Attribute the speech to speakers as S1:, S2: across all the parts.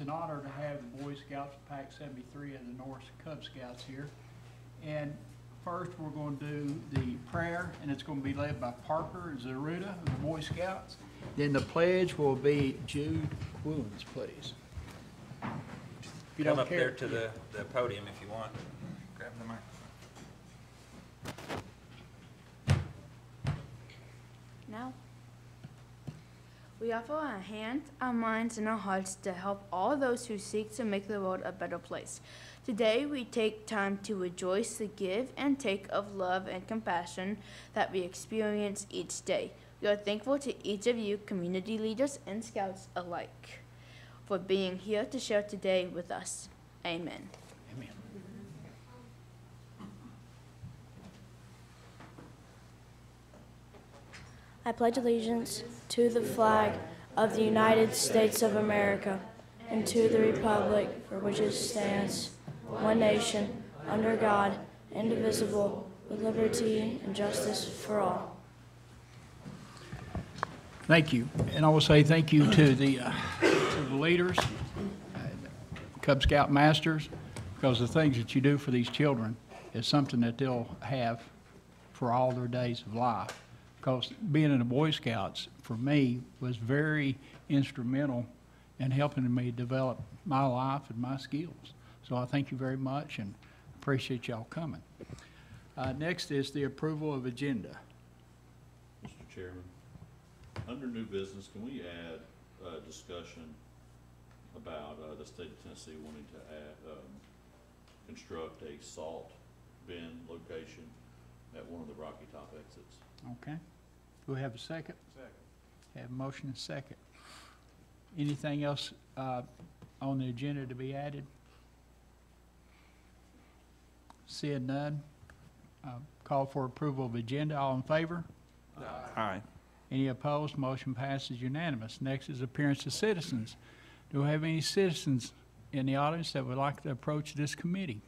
S1: an honor to have the Boy Scouts of Pac 73 and the North Cub Scouts here. And first, we're going to do the prayer, and it's going to be led by Parker Zaruda of the Boy Scouts. Then the pledge will be Jude Woolens, please. If you
S2: Come
S1: don't
S2: up
S1: care.
S2: there to the podium if you want. Grab the microphone.
S3: Now, we offer our hands, our minds, and our hearts to help all those who seek to make the world a better place. Today, we take time to rejoice the give and take of love and compassion that we experience each day. We are thankful to each of you, community leaders and scouts alike, for being here to share today with us. Amen.
S1: Amen.
S4: I pledge allegiance to the flag of the United States of America and to the republic for which it stands, one nation, under God, indivisible, with liberty and justice for all.
S1: Thank you. And I will say thank you to the leaders, Cub Scout masters, because the things that you do for these children is something that they'll have for all their days of life. Because being in the Boy Scouts, for me, was very instrumental in helping me develop my life and my skills. So I thank you very much and appreciate y'all coming. Next is the approval of agenda.
S5: Mr. Chairman, under new business, can we add discussion about the state of Tennessee wanting to add, construct a salt bin location at one of the Rocky Top exits?
S1: Okay. Do we have a second? Second. Have a motion and second. Anything else on the agenda to be added? Seeing none, call for approval of agenda. All in favor?
S2: Aye.
S1: Any opposed? Motion passes unanimous. Next is appearance of citizens. Do we have any citizens in the audience that would like to approach this committee?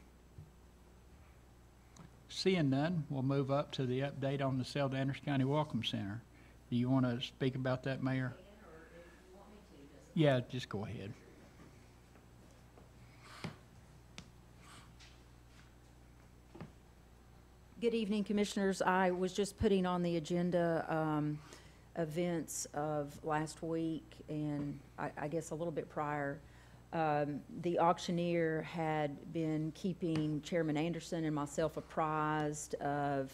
S1: Seeing none, we'll move up to the update on the Selden Anderson County Welcome Center. Do you want to speak about that, Mayor? Yeah, just go ahead.
S6: Good evening, Commissioners. I was just putting on the agenda events of last week and I guess a little bit prior. The auctioneer had been keeping Chairman Anderson and myself apprised of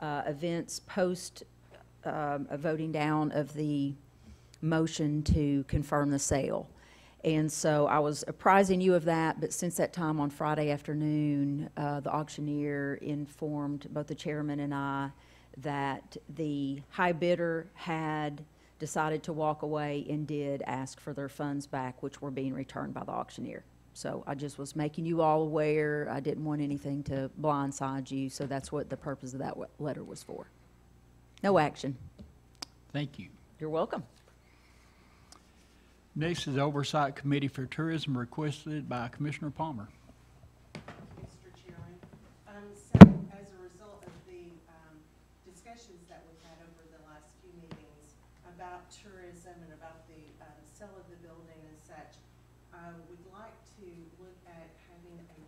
S6: events post a voting down of the motion to confirm the sale. And so I was apprising you of that, but since that time on Friday afternoon, the auctioneer informed both the chairman and I that the high bidder had decided to walk away and did ask for their funds back, which were being returned by the auctioneer. So I just was making you all aware. I didn't want anything to blindside you, so that's what the purpose of that letter was for. No action.
S1: Thank you.
S6: You're welcome.
S1: Next is Oversight Committee for Tourism, requested by Commissioner Palmer.
S7: Mr. Chairman. So as a result of the discussions that we've had over the last few meetings about tourism and about the sale of the building and such, we'd like to look at having a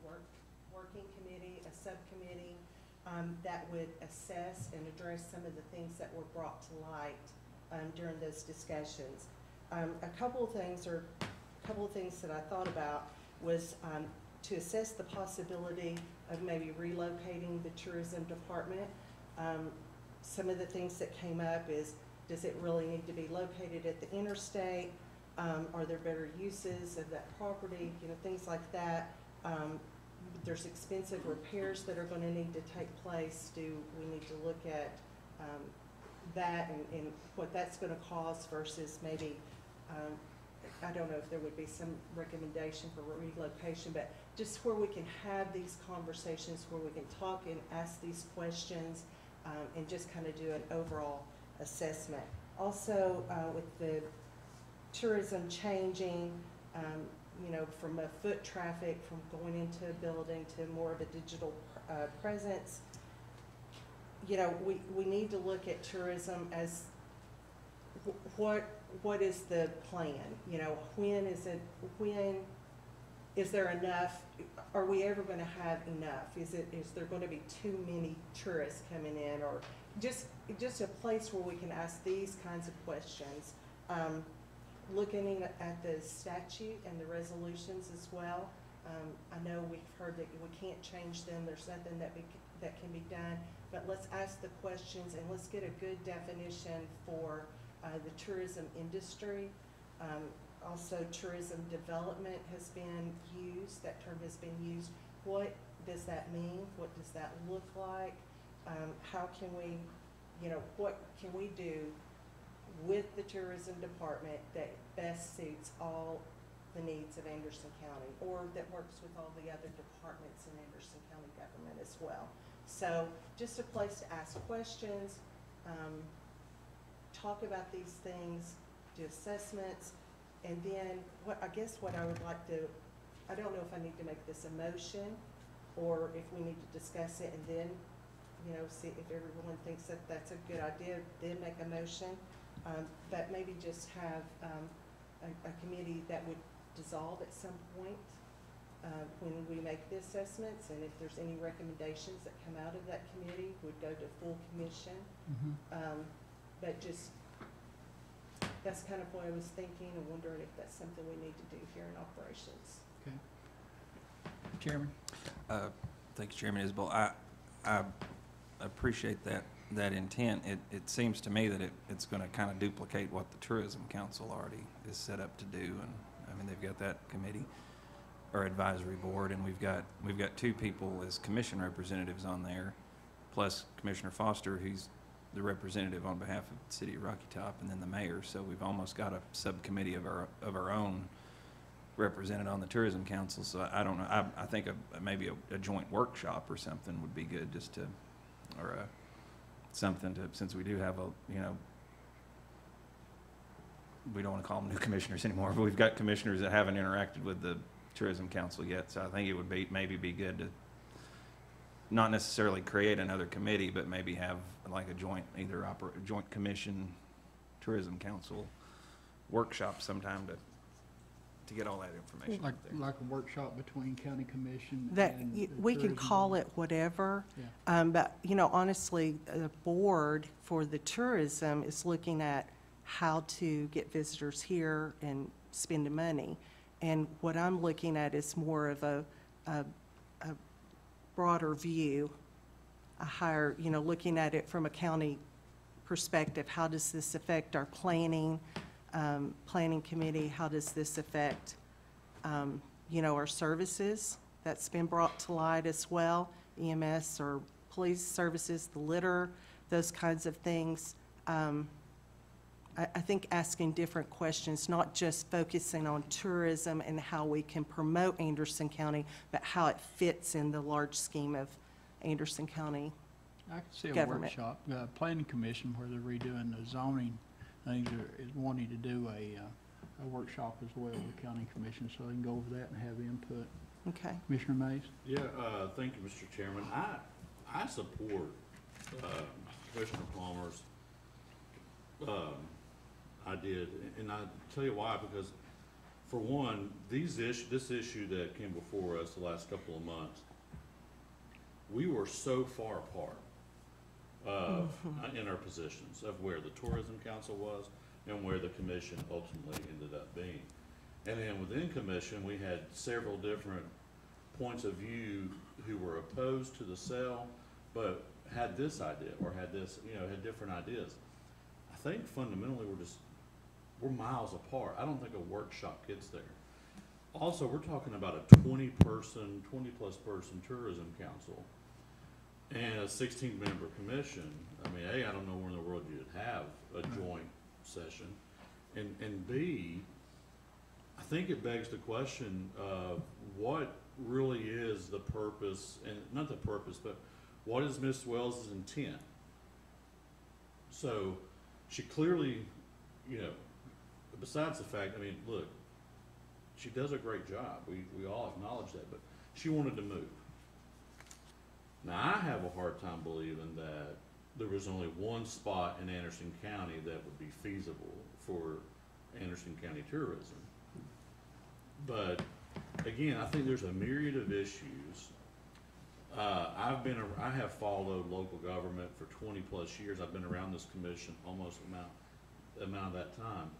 S7: working committee, a subcommittee that would assess and address some of the things that were brought to light during those discussions. A couple of things that I thought about was to assess the possibility of maybe relocating the tourism department. Some of the things that came up is, does it really need to be located at the interstate? Are there better uses of that property? You know, things like that. There's expensive repairs that are going to need to take place. Do we need to look at that and what that's going to cost versus maybe I don't know if there would be some recommendation for relocation, but just where we can have these conversations, where we can talk and ask these questions and just kind of do an overall assessment. Also, with the tourism changing, you know, from a foot traffic, from going into a building to more of a digital presence, you know, we need to look at tourism as what is the plan? You know, when is there enough? Are we ever gonna have enough? Is there gonna be too many tourists coming in, or just a place where we can ask these kinds of questions? Looking at the statute and the resolutions as well, I know we've heard that we can't change them, there's nothing that can be done, but let's ask the questions and let's get a good definition for the tourism industry. Also, tourism development has been used, that term has been used. What does that mean? What does that look like? How can we, what can we do with the tourism department that best suits all the needs of Anderson County, or that works with all the other departments in Anderson County government as well? So just a place to ask questions, talk about these things, do assessments, and then what I would like to, I don't know if I need to make this a motion or if we need to discuss it and then, see if everyone thinks that that's a good idea, then make a motion. But maybe just have a committee that would dissolve at some point when we make the assessments, and if there's any recommendations that come out of that committee, would go to full commission. But just, that's kind of what I was thinking and wondering if that's something we need to do here in operations.
S1: Okay. Chairman?
S2: Thank you, Chairman Isbell. I appreciate that intent. It seems to me that it's going to kind of duplicate what the Tourism Council already is set up to do. And I mean, they've got that committee or advisory board, and we've got two people as commission representatives on there, plus Commissioner Foster, who's the representative on behalf of the city of Rocky Top, and then the mayor. So we've almost got a subcommittee of our own represented on the Tourism Council. So I don't know. I think maybe a joint workshop or something would be good, just to, or something to, since we do have we don't want to call them new commissioners anymore, but we've got commissioners that haven't interacted with the Tourism Council yet. So I think it would maybe be good to not necessarily create another committee, but maybe have like a joint, joint commission Tourism Council workshop sometime to get all that information out there.
S1: Like a workshop between county commission
S7: That,
S1: and the
S7: we can
S1: tourism
S7: call
S1: board?
S7: it whatever,
S1: Yeah.
S7: but, honestly, the board for the tourism is looking at how to get visitors here and spending money. And what I'm looking at is more of a broader view, a higher, looking at it from a county perspective. How does this affect our planning committee? How does this affect, our services? That's been brought to light as well, EMS or police services, the litter, those kinds of things. I think asking different questions, not just focusing on tourism and how we can promote Anderson County, but how it fits in the large scheme of Anderson County.
S1: I could see a
S7: government.
S1: workshop, planning commission where they're redoing the zoning. I think they're wanting to do a workshop as well with county commission, so they can go over that and have input.
S7: Okay.
S1: Commissioner Mays?
S5: Yeah, thank you, Mr. Chairman. I support Commissioner Palmer's idea, and I tell you why, because for one, this issue that came before us the last couple of months, we were so far apart in our positions of where the Tourism Council was and where the commission ultimately ended up being. And then within commission, we had several different points of view who were opposed to the sale, but had this idea or had this, had different ideas. I think fundamentally we're miles apart. I don't think a workshop gets there. Also, we're talking about a 20+ person tourism council and a 16-member commission. I mean, A, I don't know where in the world you'd have a joint session. And B, I think it begs the question of what really is the purpose, and not the purpose, but what is Ms. Wells' intent? So she clearly, besides the fact, I mean, look, she does a great job. We all acknowledge that, but she wanted to move. Now, I have a hard time believing that there was only one spot in Anderson County that would be feasible for Anderson County tourism. But again, I think there's a myriad of issues. I have followed local government for 20+ years. I've been around this commission almost the amount of that time.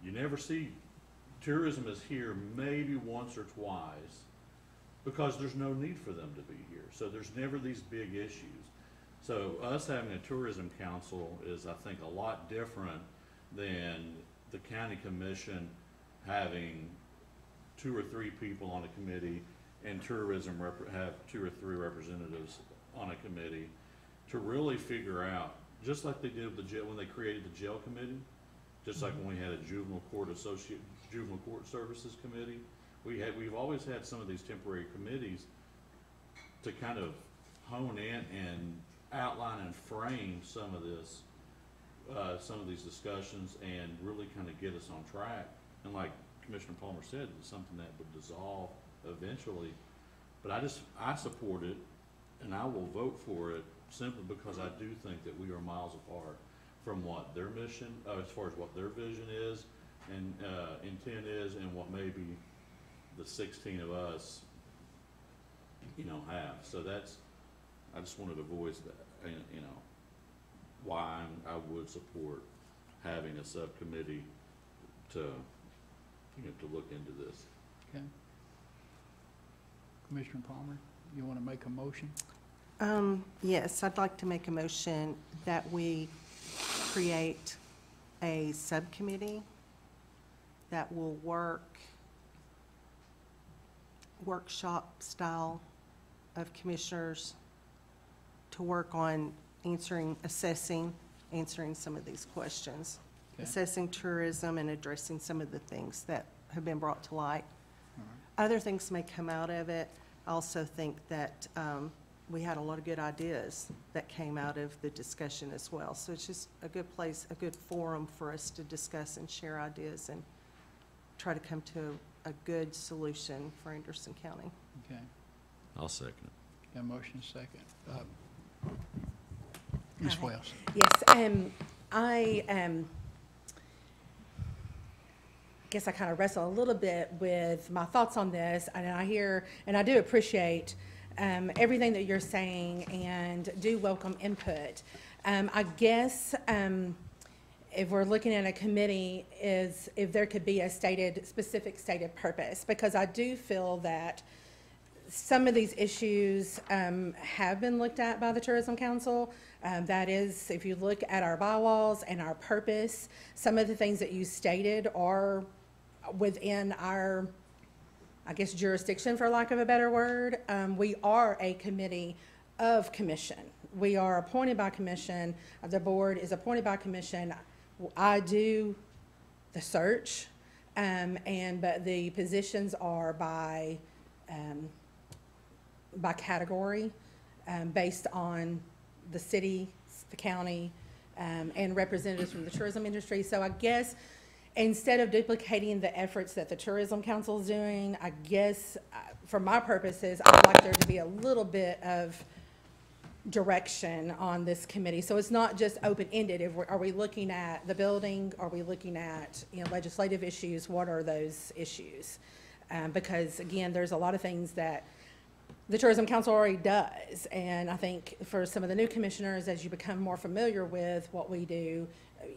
S5: You never see, tourism is here maybe once or twice because there's no need for them to be here. So there's never these big issues. So us having a tourism council is, I think, a lot different than the county commission having 2 or 3 people on a committee and tourism have 2 or 3 representatives on a committee to really figure out, just like they did with the jail, when they created the jail committee, just like when we had a juvenile court services committee. We've always had some of these temporary committees to kind of hone in and outline and frame some of these discussions and really kind of get us on track. And like Commissioner Palmer said, it's something that would dissolve eventually. But I support it, and I will vote for it simply because I do think that we are miles apart from what their mission, as far as what their vision is and intent is, and what maybe the 16 of us, have. So I just wanted to voice that, why I would support having a subcommittee to look into this.
S1: Okay. Commissioner Palmer, you want to make a motion?
S7: Yes, I'd like to make a motion that we create a subcommittee that will workshop style of commissioners to work on answering some of these questions.
S1: Okay.
S7: Assessing tourism and addressing some of the things that have been brought to light.
S1: All right.
S7: Other things may come out of it. I also think that we had a lot of good ideas that came out of the discussion as well. So it's just a good place, a good forum for us to discuss and share ideas and try to come to a good solution for Anderson County.
S1: Okay.
S5: I'll second it.
S1: Got a motion second. Ms. Wells.
S8: Yes, I guess I kind of wrestle a little bit with my thoughts on this, and I hear, and I do appreciate everything that you're saying and do welcome input. I guess if we're looking at a committee is if there could be a specific stated purpose, because I do feel that some of these issues have been looked at by the Tourism Council. That is, if you look at our bylaws and our purpose, some of the things that you stated are within our, I guess, jurisdiction, for lack of a better word. We are a committee of commission. We are appointed by commission. The board is appointed by commission. I do the search, but the positions are by category, based on the city, the county, and representatives from the tourism industry. So I guess instead of duplicating the efforts that the Tourism Council is doing, I guess for my purposes, I'd like there to be a little bit of direction on this committee. So it's not just open-ended. Are we looking at the building? Are we looking at legislative issues? What are those issues? Because again, there's a lot of things that the Tourism Council already does, and I think for some of the new commissioners, as you become more familiar with what we do,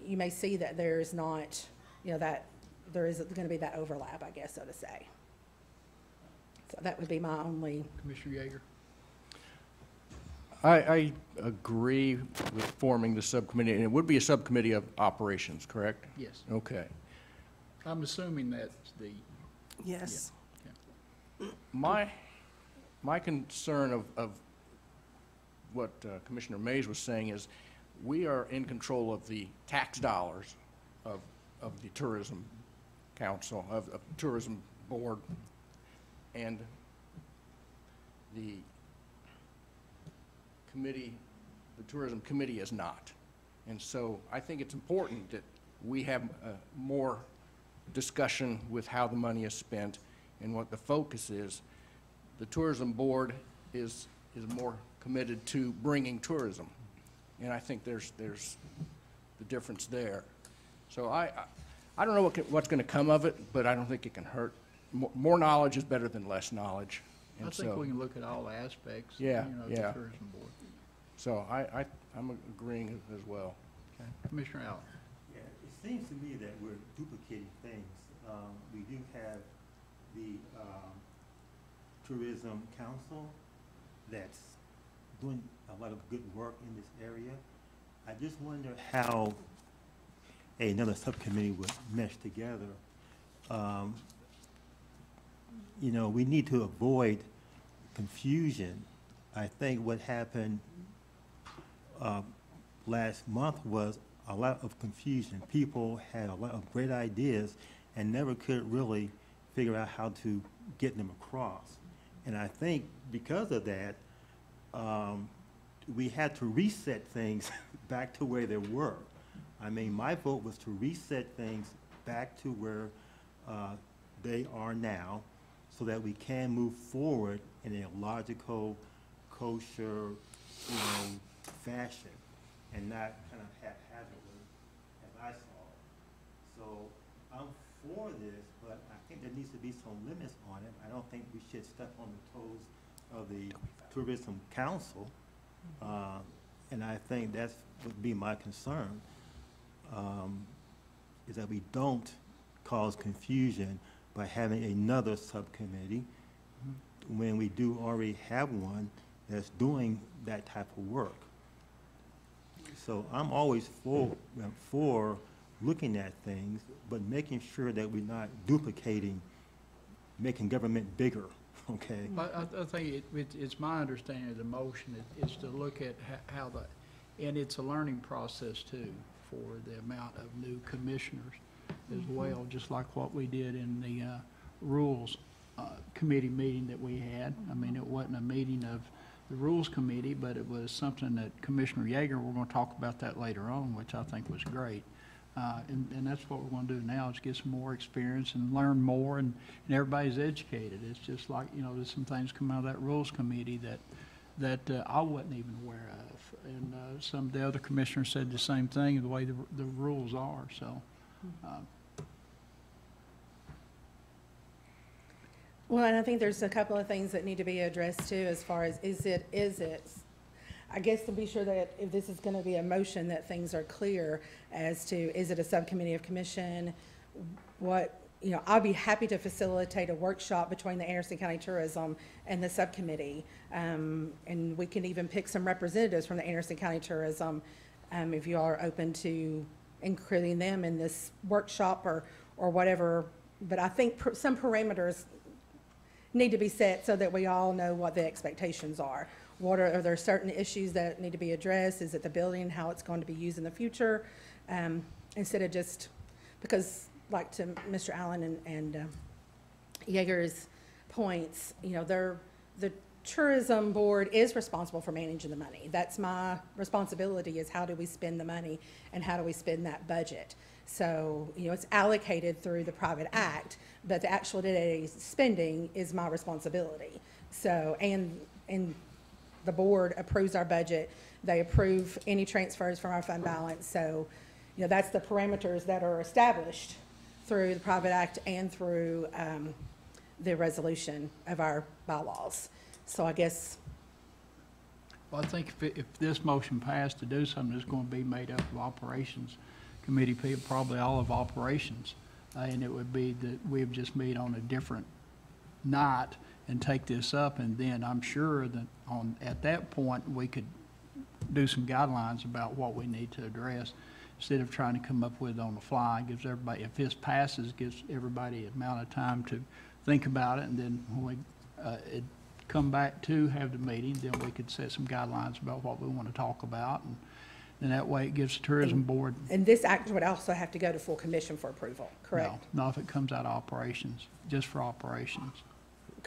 S8: you may see that there's not, that there is going to be that overlap, I guess, so to say. So that would be my only.
S1: Commissioner Yeager.
S9: I agree with forming the subcommittee, and it would be a subcommittee of operations, correct?
S1: Yes.
S9: Okay.
S1: I'm assuming that's the,
S7: Yes.
S9: My concern of what Commissioner Mays was saying is we are in control of the tax dollars of the Tourism Council, of the Tourism Board, and the committee, the Tourism Committee is not. And so I think it's important that we have more discussion with how the money is spent and what the focus is. The Tourism Board is more committed to bringing tourism. And I think there's the difference there. So I don't know what's going to come of it, but I don't think it can hurt. More knowledge is better than less knowledge.
S1: I
S9: And
S1: think
S9: so,
S1: we can look at all aspects,
S9: Yeah,
S1: of
S9: yeah.
S1: the tourism board.
S9: so I'm agreeing as well.
S1: Okay. Commissioner Allen?
S10: Yeah, it seems to me that we're duplicating things. We do have the Tourism Council that's doing a lot of good work in this area. I just wonder how another subcommittee would mesh together. You know, we need to avoid confusion. I think what happened last month was a lot of confusion. People had a lot of great ideas and never could really figure out how to get them across. And I think because of that, we had to reset things back to where they were. I mean, my vote was to reset things back to where they are now so that we can move forward in a logical, kosher, fashion and not kind of haphazardly as I saw it. So I'm for this, but I think there needs to be some limits on it. I don't think we should step on the toes of the Tourism Council. And I think that's would be my concern, is that we don't cause confusion by having another subcommittee when we do already have one that's doing that type of work. So I'm always for looking at things, but making sure that we're not duplicating, making government bigger, okay?
S1: But I think it's my understanding of the motion is to look at how and it's a learning process too for the amount of new commissioners as well, just like what we did in the Rules Committee meeting that we had. I mean, it wasn't a meeting of the Rules Committee, but it was something that Commissioner Yeager, we're going to talk about that later on, which I think was great. And that's what we're going to do now is get some more experience and learn more, and everybody's educated. It's just like, there's some things come out of that Rules Committee that I wasn't even aware of. And some of the other commissioners said the same thing, the way the rules are, so.
S8: Well, and I think there's a couple of things that need to be addressed too, as far as is it, I guess to be sure that if this is going to be a motion, that things are clear as to, is it a subcommittee of commission? I'll be happy to facilitate a workshop between the Anderson County Tourism and the subcommittee. And we can even pick some representatives from the Anderson County Tourism, if you are open to including them in this workshop or whatever. But I think some parameters need to be set so that we all know what the expectations are. Are there certain issues that need to be addressed? Is it the building, how it's going to be used in the future? Instead of just, because like to Mr. Allen and Yeager's points, the tourism board is responsible for managing the money. That's my responsibility, is how do we spend the money and how do we spend that budget? So, it's allocated through the private act, but the actual day-to-day spending is my responsibility. So, and the board approves our budget. They approve any transfers from our fund balance. So, that's the parameters that are established through the private act and through the resolution of our bylaws. So I guess.
S1: Well, I think if this motion passed to do something, it's going to be made up of operations committee people, probably all of operations. And it would be that we've just meet on a different night and take this up, and then I'm sure that at that point we could do some guidelines about what we need to address instead of trying to come up with it on the fly. Gives everybody, if this passes, gives everybody an amount of time to think about it, and then when we come back to have the meeting, then we could set some guidelines about what we want to talk about, and that way it gives the tourism board.
S8: And this act would also have to go to full commission for approval, correct?
S1: No, if it comes out of operations, just for operations.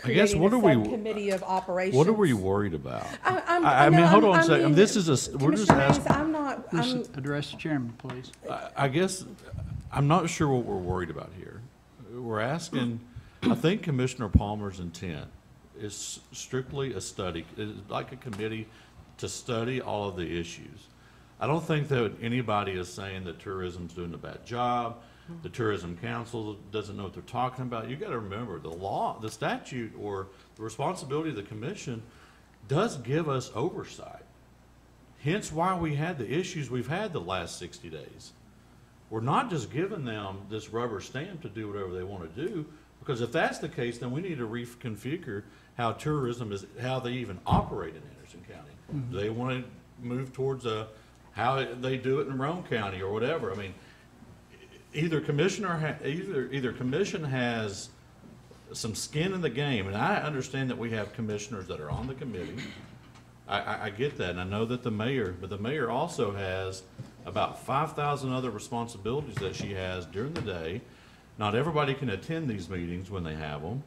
S11: I guess,
S8: Creating a subcommittee of operations.
S11: What are we worried about?
S8: I
S11: mean,
S8: mean,
S11: hold on
S8: I
S11: a second.
S8: mean,
S11: This is we're just
S8: Commissioner Mays,
S11: asking.
S1: Address the chairman, please.
S11: I guess, I'm not sure what we're worried about here. We're asking, I think Commissioner Palmer's intent is strictly a study, it's like a committee to study all of the issues. I don't think that anybody is saying that tourism's doing a bad job. The Tourism Council doesn't know what they're talking about. You gotta remember, the law, the statute, or the responsibility of the commission does give us oversight. Hence why we had the issues we've had the last 60 days. We're not just giving them this rubber stamp to do whatever they want to do, because if that's the case, then we need to reconfigure how tourism is, how they even operate in Anderson County. Do they want to move towards how they do it in Roane County or whatever? I mean, either commission has some skin in the game, and I understand that we have commissioners that are on the committee. I get that, and I know that the mayor also has about 5,000 other responsibilities that she has during the day. Not everybody can attend these meetings when they have them.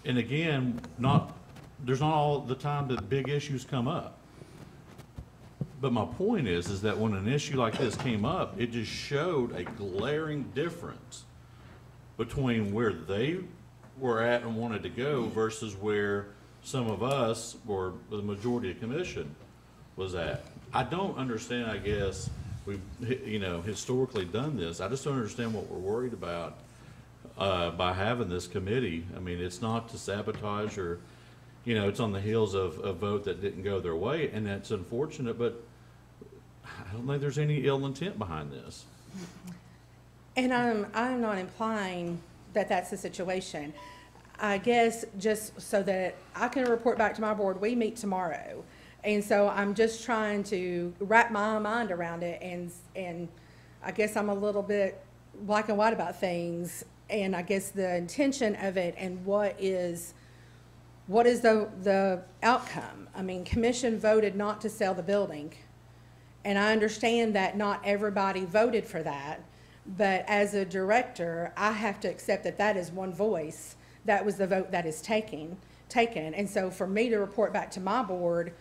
S11: And again, there's not all the time that big issues come up. But my point is that when an issue like this came up, it just showed a glaring difference between where they were at and wanted to go versus where some of us, or the majority of commission, was at. I don't understand, I guess, we've, historically done this. I just don't understand what we're worried about by having this committee. I mean, it's not to sabotage or, it's on the heels of a vote that didn't go their way, and that's unfortunate, but I don't think there's any ill intent behind this.
S8: And I'm not implying that that's the situation. I guess just so that I can report back to my board, we meet tomorrow. And so I'm just trying to wrap my mind around it, and I guess I'm a little bit black and white about things, and I guess the intention of it and what is the outcome. I mean, commission voted not to sell the building, and I understand that not everybody voted for that, but as a director, I have to accept that that is one voice. That was the vote that is taken. And so for me to report back to my board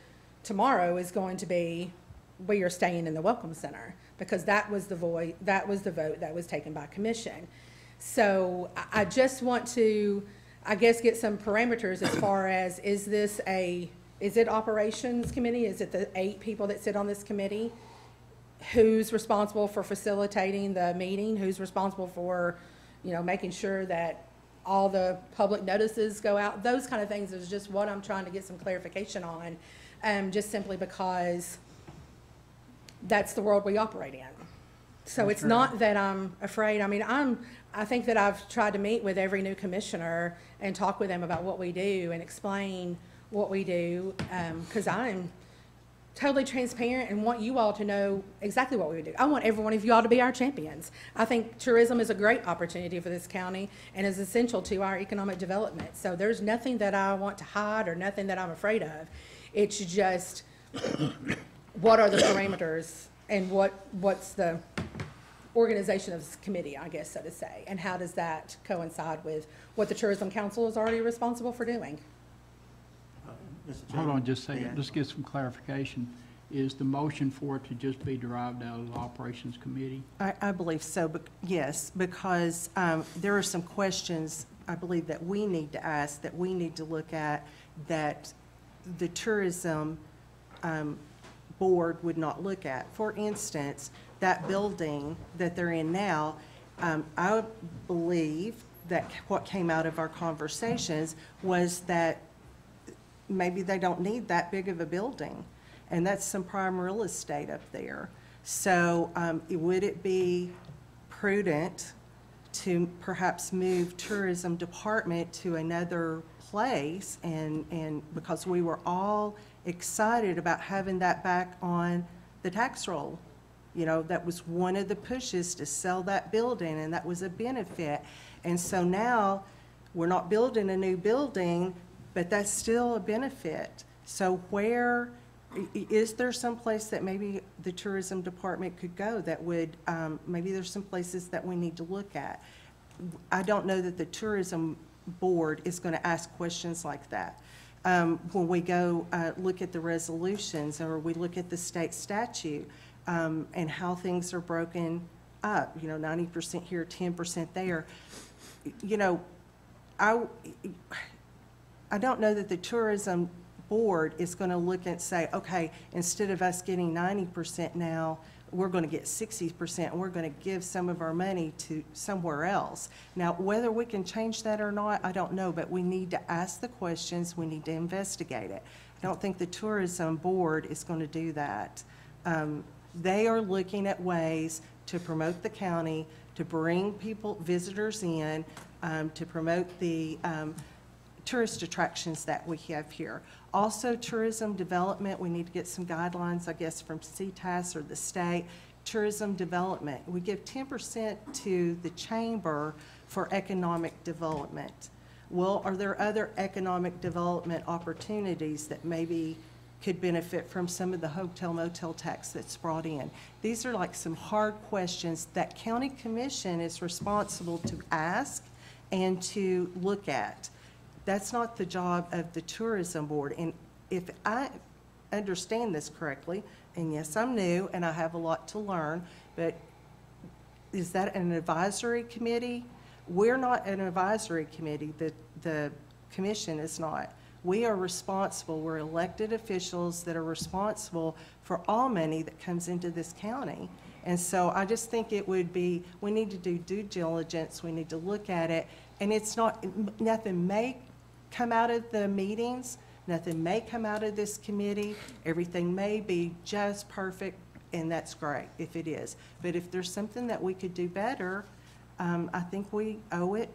S8: tomorrow is going to be, we are staying in the Welcome Center, because that was the vote that was taken by commission. So I just want to, I guess, get some parameters as far as, is it operations committee? Is it the 8 people that sit on this committee? Who's responsible for facilitating the meeting? Who's responsible for, making sure that all the public notices go out? Those kind of things is just what I'm trying to get some clarification on, just simply because that's the world we operate in. So it's not that I'm afraid. I mean, I think that I've tried to meet with every new commissioner and talk with them about what we do and explain what we do, because I'm totally transparent and want you all to know exactly what we do. I want every one of you all to be our champions. I think tourism is a great opportunity for this county and is essential to our economic development. So there's nothing that I want to hide or nothing that I'm afraid of. It's just what are the parameters and what's the organization of this committee, I guess, so to say, and how does that coincide with what the Tourism Council is already responsible for doing?
S1: Hold on just a second, let's get some clarification. Is the motion for it to just be derived out of the Operations Committee?
S7: I believe so, but yes, because there are some questions I believe that we need to ask, that we need to look at, that the Tourism Board would not look at. For instance, that building that they're in now, I believe that what came out of our conversations was that maybe they don't need that big of a building, and that's some prime real estate up there. So would it be prudent to perhaps move tourism department to another place, and because we were all excited about having that back on the tax roll? That was one of the pushes to sell that building, and that was a benefit. And so now we're not building a new building, but that's still a benefit. So is there some place that maybe the tourism department could go that would, maybe there's some places that we need to look at? I don't know that the tourism board is going to ask questions like that. When we go look at the resolutions, or we look at the state statute, and how things are broken up, 90% here, 10% there. I don't know that the tourism board is going to look and say, okay, instead of us getting 90% now, we're going to get 60%, and we're going to give some of our money to somewhere else. Now, whether we can change that or not, I don't know, but we need to ask the questions, we need to investigate it. I don't think the tourism board is going to do that. They are looking at ways to promote the county, to bring people, visitors in, to promote the tourist attractions that we have here. Also, tourism development, we need to get some guidelines, I guess, from CTAS or the state. Tourism development, we give 10% to the chamber for economic development. Well, are there other economic development opportunities that maybe could benefit from some of the hotel motel tax that's brought in? These are like some hard questions that county commission is responsible to ask and to look at. That's not the job of the tourism board. And if I understand this correctly, and yes, I'm new and I have a lot to learn, but is that an advisory committee? We're not an advisory committee. The commission is not. We are responsible. We're elected officials that are responsible for all money that comes into this county. And so I just think it would be, we need to do due diligence. We need to look at it. And it's not, nothing may come out of the meetings, nothing may come out of this committee, everything may be just perfect, and that's great if it is. But if there's something that we could do better, I think we owe it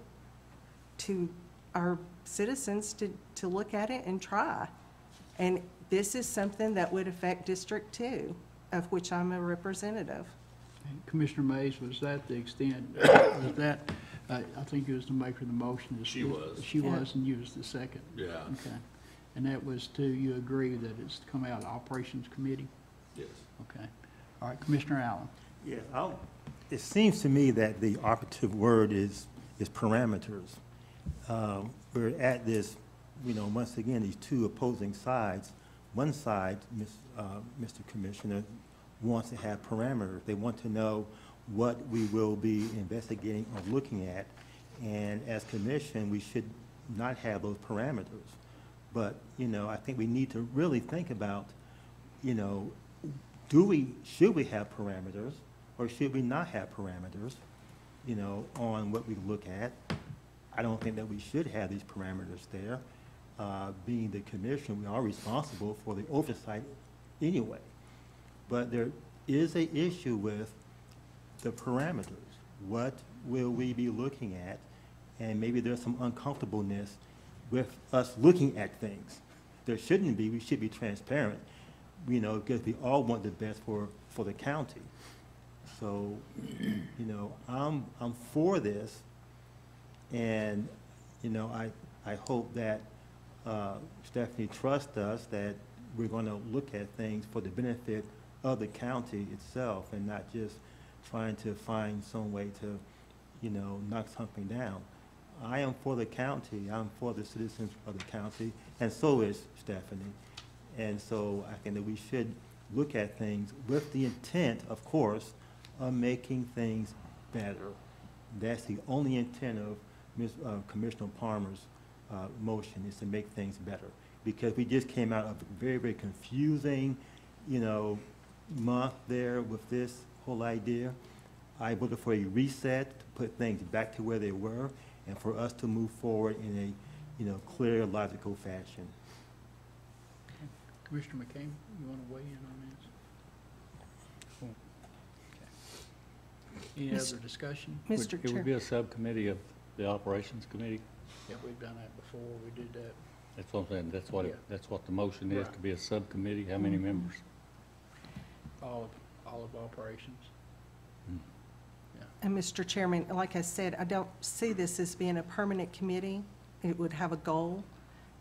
S7: to our citizens to look at it and try. And this is something that would affect District 2, of which I'm a representative.
S1: Commissioner Mays, was that the extent, was that, I think you was the maker of the motion.
S11: She was.
S1: She was, and you was the second.
S11: Yeah.
S1: Okay. And that was to, you agree that it's to come out of the Operations Committee?
S11: Yes.
S1: Okay. All right, Commissioner Allen.
S10: Yeah, it seems to me that the operative word is parameters. We're at this, once again, these two opposing sides. One side, Mr. Commissioner, wants to have parameters. They want to know what we will be investigating or looking at. And as commission, we should not have those parameters. But, I think we need to really think about, should we have parameters or should we not have parameters, on what we look at? I don't think that we should have these parameters there. Being the commission, we are responsible for the oversight anyway. But there is an issue with the parameters. What will we be looking at? And maybe there's some uncomfortableness with us looking at things. There shouldn't be. We should be transparent, because we all want the best for the county. So, I'm for this, and, I hope that Stephanie trusts us that we're going to look at things for the benefit of the county itself and not just trying to find some way to, knock something down. I am for the county. I'm for the citizens of the county, and so is Stephanie. And so I think that we should look at things with the intent, of course, of making things better. That's the only intent of Commissioner Palmer's motion, is to make things better. Because we just came out of a very, very confusing, month there with this whole idea. I voted for a reset to put things back to where they were and for us to move forward in a clear, logical fashion.
S1: Commissioner McCain, you want to weigh in on this? Okay. Any other discussion?
S8: Mr.
S12: It would
S8: Chair.
S12: be a subcommittee of the Operations Committee.
S1: Yeah, we've done that before. We did that.
S12: That's what I'm saying. That's what,
S1: Yeah.
S12: that's what the motion is,
S1: Right.
S12: to be a subcommittee. How many members?
S1: All of operations.
S8: And Mr. Chairman, like I said, I don't see this as being a permanent committee. It would have a goal,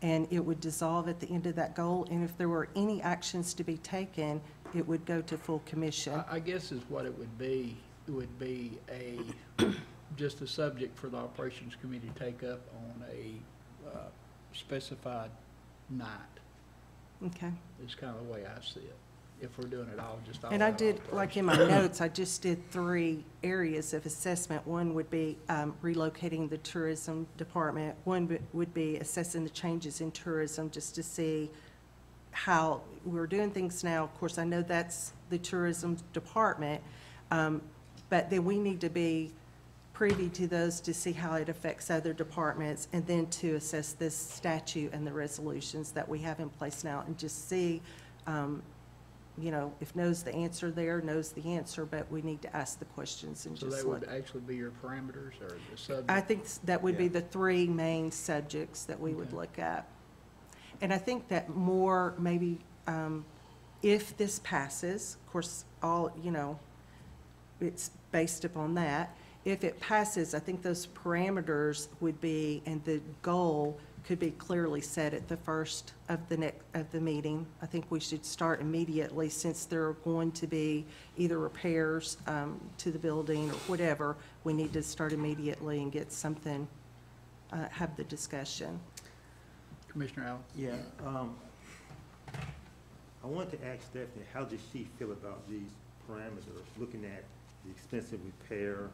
S8: and it would dissolve at the end of that goal. And if there were any actions to be taken, it would go to full commission.
S1: I guess is what it would be. It would be just a subject for the Operations Committee to take up on a specified night.
S8: Okay.
S1: Is kind of the way I see it. If we're doing it all, just all.
S8: And I
S1: out
S8: did,
S1: operations.
S8: like in my notes, I just did 3 areas of assessment. One would be relocating the tourism department. One would be assessing the changes in tourism, just to see
S7: how we're doing things now. Of course, I know that's the tourism department, but then we need to be privy to those to see how it affects other departments, and then to assess this statute and the resolutions that we have in place now, and just see, you know, if knows the answer there, knows the answer, but we need to ask the questions and
S1: So
S7: just
S1: they
S7: look.
S1: would actually be your parameters or the subject?
S7: I think that would be
S1: Yeah.
S7: the three main subjects that we would
S1: Okay.
S7: look at. And I think that more, maybe, if this passes, of course, all, you know, it's based upon that. If it passes, I think those parameters would be, and the goal could be clearly set at the first of the meeting. I think we should start immediately, since there are going to be either repairs to the building or whatever. We need to start immediately and get something, have the discussion.
S1: Commissioner Allen?
S10: Yeah, I wanted to ask Stephanie, how does she feel about these parameters, looking at the expensive repair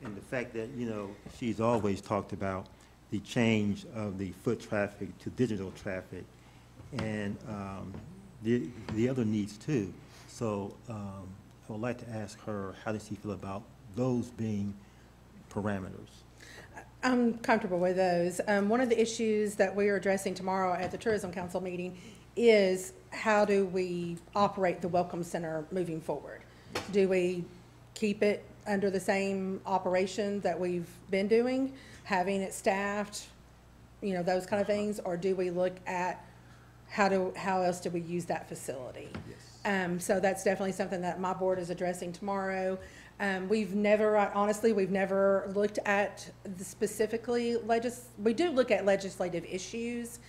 S10: and the fact that, you know, she's always talked about the change of the foot traffic to digital traffic and the other needs too. So I would like to ask her, how does she feel about those being parameters?
S8: I'm comfortable with those. One of the issues that we are addressing tomorrow at the Tourism Council meeting is how do we operate the Welcome Center moving forward? Do we keep it under the same operation that we've been doing, having it staffed, you know, those kind of things? Or do we look at how else do we use that facility?
S10: Yes.
S8: So that's definitely something that my board is addressing tomorrow. We've never, honestly, we've never looked at specifically we do look at legislative issues,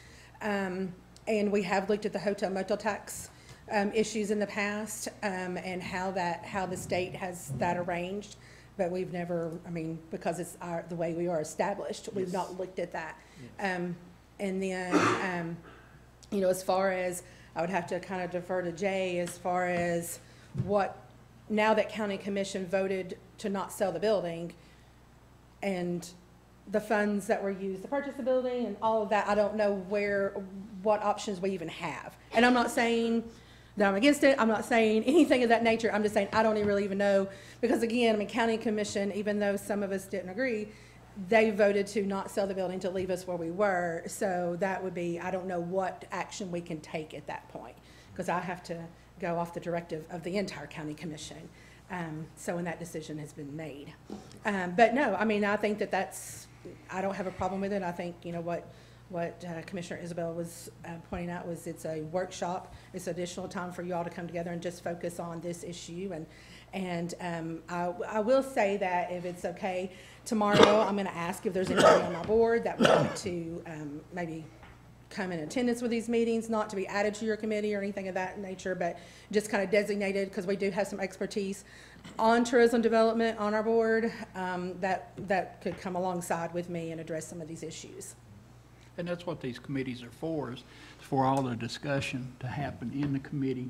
S8: and we have looked at the hotel motel tax issues in the past, and how the state has that arranged. But we've never, I mean, because it's the way we are established, we've
S10: Yes.
S8: not looked at that.
S10: Yes.
S8: And then, you know, as far as, I would have to kind of defer to Jay as far as now that county commission voted to not sell the building, and the funds that were used to purchase the building and all of that, I don't know what options we even have. And I'm not saying that I'm against it, I'm not saying anything of that nature, I'm just saying I don't really even know, because again, I mean, county commission, even though some of us didn't agree, they voted to not sell the building, to leave us where we were. So that would be, I don't know what action we can take at that point, because I have to go off the directive of the entire county commission. So when that decision has been made. But no, I mean, I think I don't have a problem with it. I think, you know, what Commissioner Isabel was pointing out was it's a workshop. It's additional time for you all to come together and just focus on this issue. And I will say that if it's okay, tomorrow I'm going to ask if there's anybody on my board that would like to maybe come in attendance with these meetings, not to be added to your committee or anything of that nature, but just kind of designated, because we do have some expertise on tourism development on our board that could come alongside with me and address some of these issues.
S1: And that's what these committees are for, is for all the discussion to happen in the committee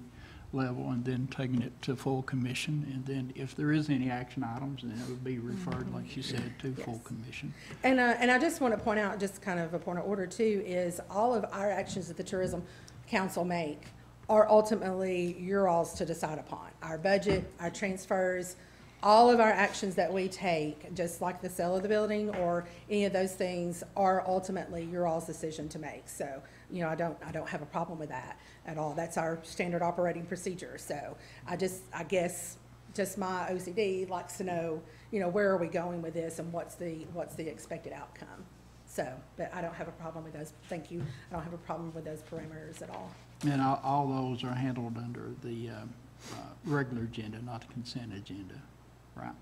S1: level and then taking it to full commission. And then if there is any action items, then it would be referred, like you said, to full commission.
S8: And I just want to point out, just kind of a point of order too, is all of our actions that the Tourism Council make are ultimately your all's to decide upon. Our budget, our transfers, all of our actions that we take, just like the sale of the building or any of those things, are ultimately your all's decision to make. So, you know, I don't have a problem with that at all. That's our standard operating procedure. So I guess just my OCD likes to know, you know, where are we going with this and what's the expected outcome. So, but I don't have a problem with those. Thank you. I don't have a problem with those parameters at all.
S1: And all those are handled under the regular agenda, not the consent agenda, right?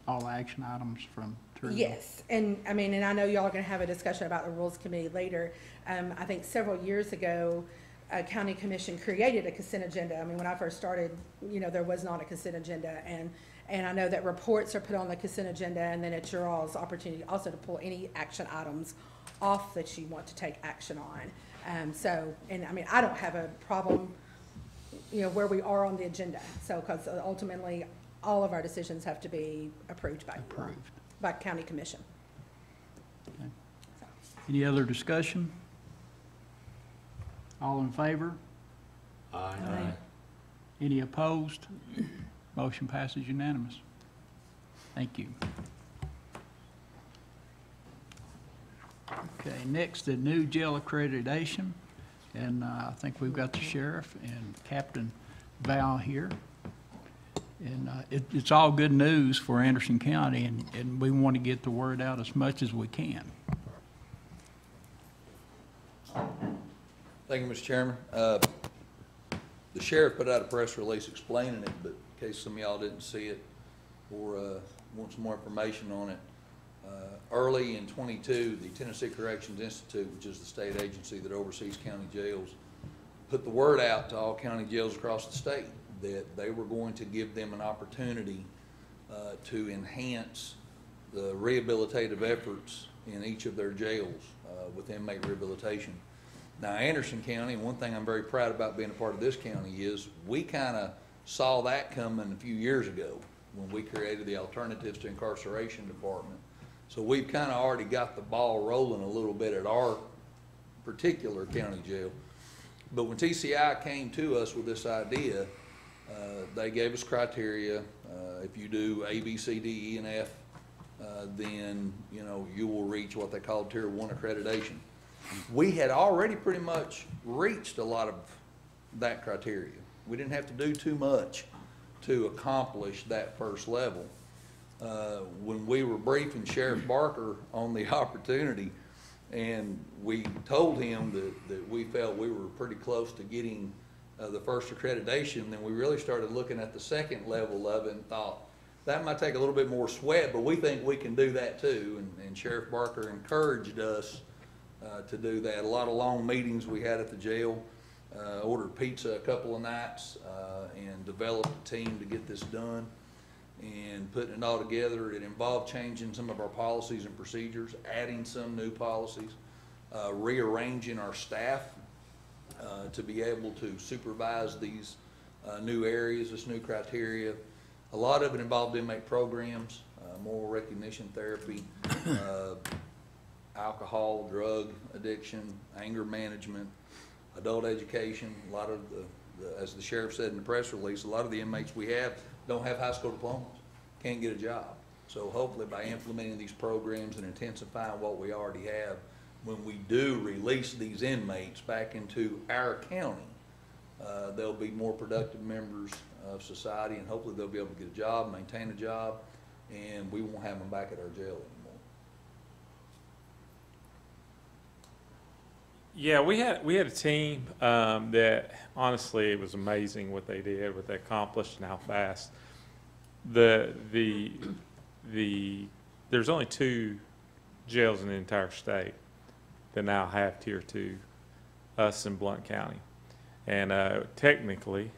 S1: All action items from tourism?
S8: Yes, and I mean, and I know y'all are gonna have a discussion about the Rules Committee later. I think several years ago, County Commission created a consent agenda. I mean, when I first started, you know, there was not a consent agenda, and I know that reports are put on the consent agenda, and then it's your all's opportunity also to pull any action items off that you want to take action on. So, and I mean, I don't have a problem, you know, where we are on the agenda. So, because ultimately, all of our decisions have to be approved by County Commission.
S1: Okay. Any other discussion? All in favor?
S11: Aye.
S1: Any opposed? Motion passes unanimous. Thank you. Okay, next, the new jail accreditation. And I think we've got the sheriff and Captain Val here. And it's all good news for Anderson County, and we want to get the word out as much as we can.
S13: Thank you, Mr. Chairman. The sheriff put out a press release explaining it, but in case some of y'all didn't see it or want some more information on it, early in '22, the Tennessee Corrections Institute, which is the state agency that oversees county jails, put the word out to all county jails across the state that they were going to give them an opportunity to enhance the rehabilitative efforts in each of their jails with inmate rehabilitation. Now, Anderson County, one thing I'm very proud about being a part of this county is we kind of saw that coming a few years ago when we created the Alternatives to Incarceration Department. So we've kind of already got the ball rolling a little bit at our particular county jail. But when TCI came to us with this idea, they gave us criteria. If you do A, B, C, D, E, and F, then you will reach what they call Tier 1 accreditation. We had already pretty much reached a lot of that criteria. We didn't have to do too much to accomplish that first level. When we were briefing Sheriff Barker on the opportunity, and we told him that we felt we were pretty close to getting the first accreditation, then we really started looking at the second level of it and thought, that might take a little bit more sweat, but we think we can do that too. And Sheriff Barker encouraged us to do that. A lot of long meetings we had at the jail, ordered pizza a couple of nights, and developed a team to get this done. And putting it all together, it involved changing some of our policies and procedures, adding some new policies, rearranging our staff to be able to supervise these new areas, this new criteria. A lot of it involved inmate programs, moral recognition therapy, alcohol, drug addiction, anger management, adult education. A lot of as the sheriff said in the press release, a lot of the inmates we have don't have high school diplomas, can't get a job. So hopefully by implementing these programs and intensifying what we already have, when we do release these inmates back into our county, they'll be more productive members of society, and hopefully they'll be able to get a job, maintain a job, and we won't have them back at our jail anymore.
S14: Yeah, we had a team that honestly, it was amazing what they did, what they accomplished, and how fast. There's only 2 jails in the entire state that now have Tier 2, us in Blount County, and technically,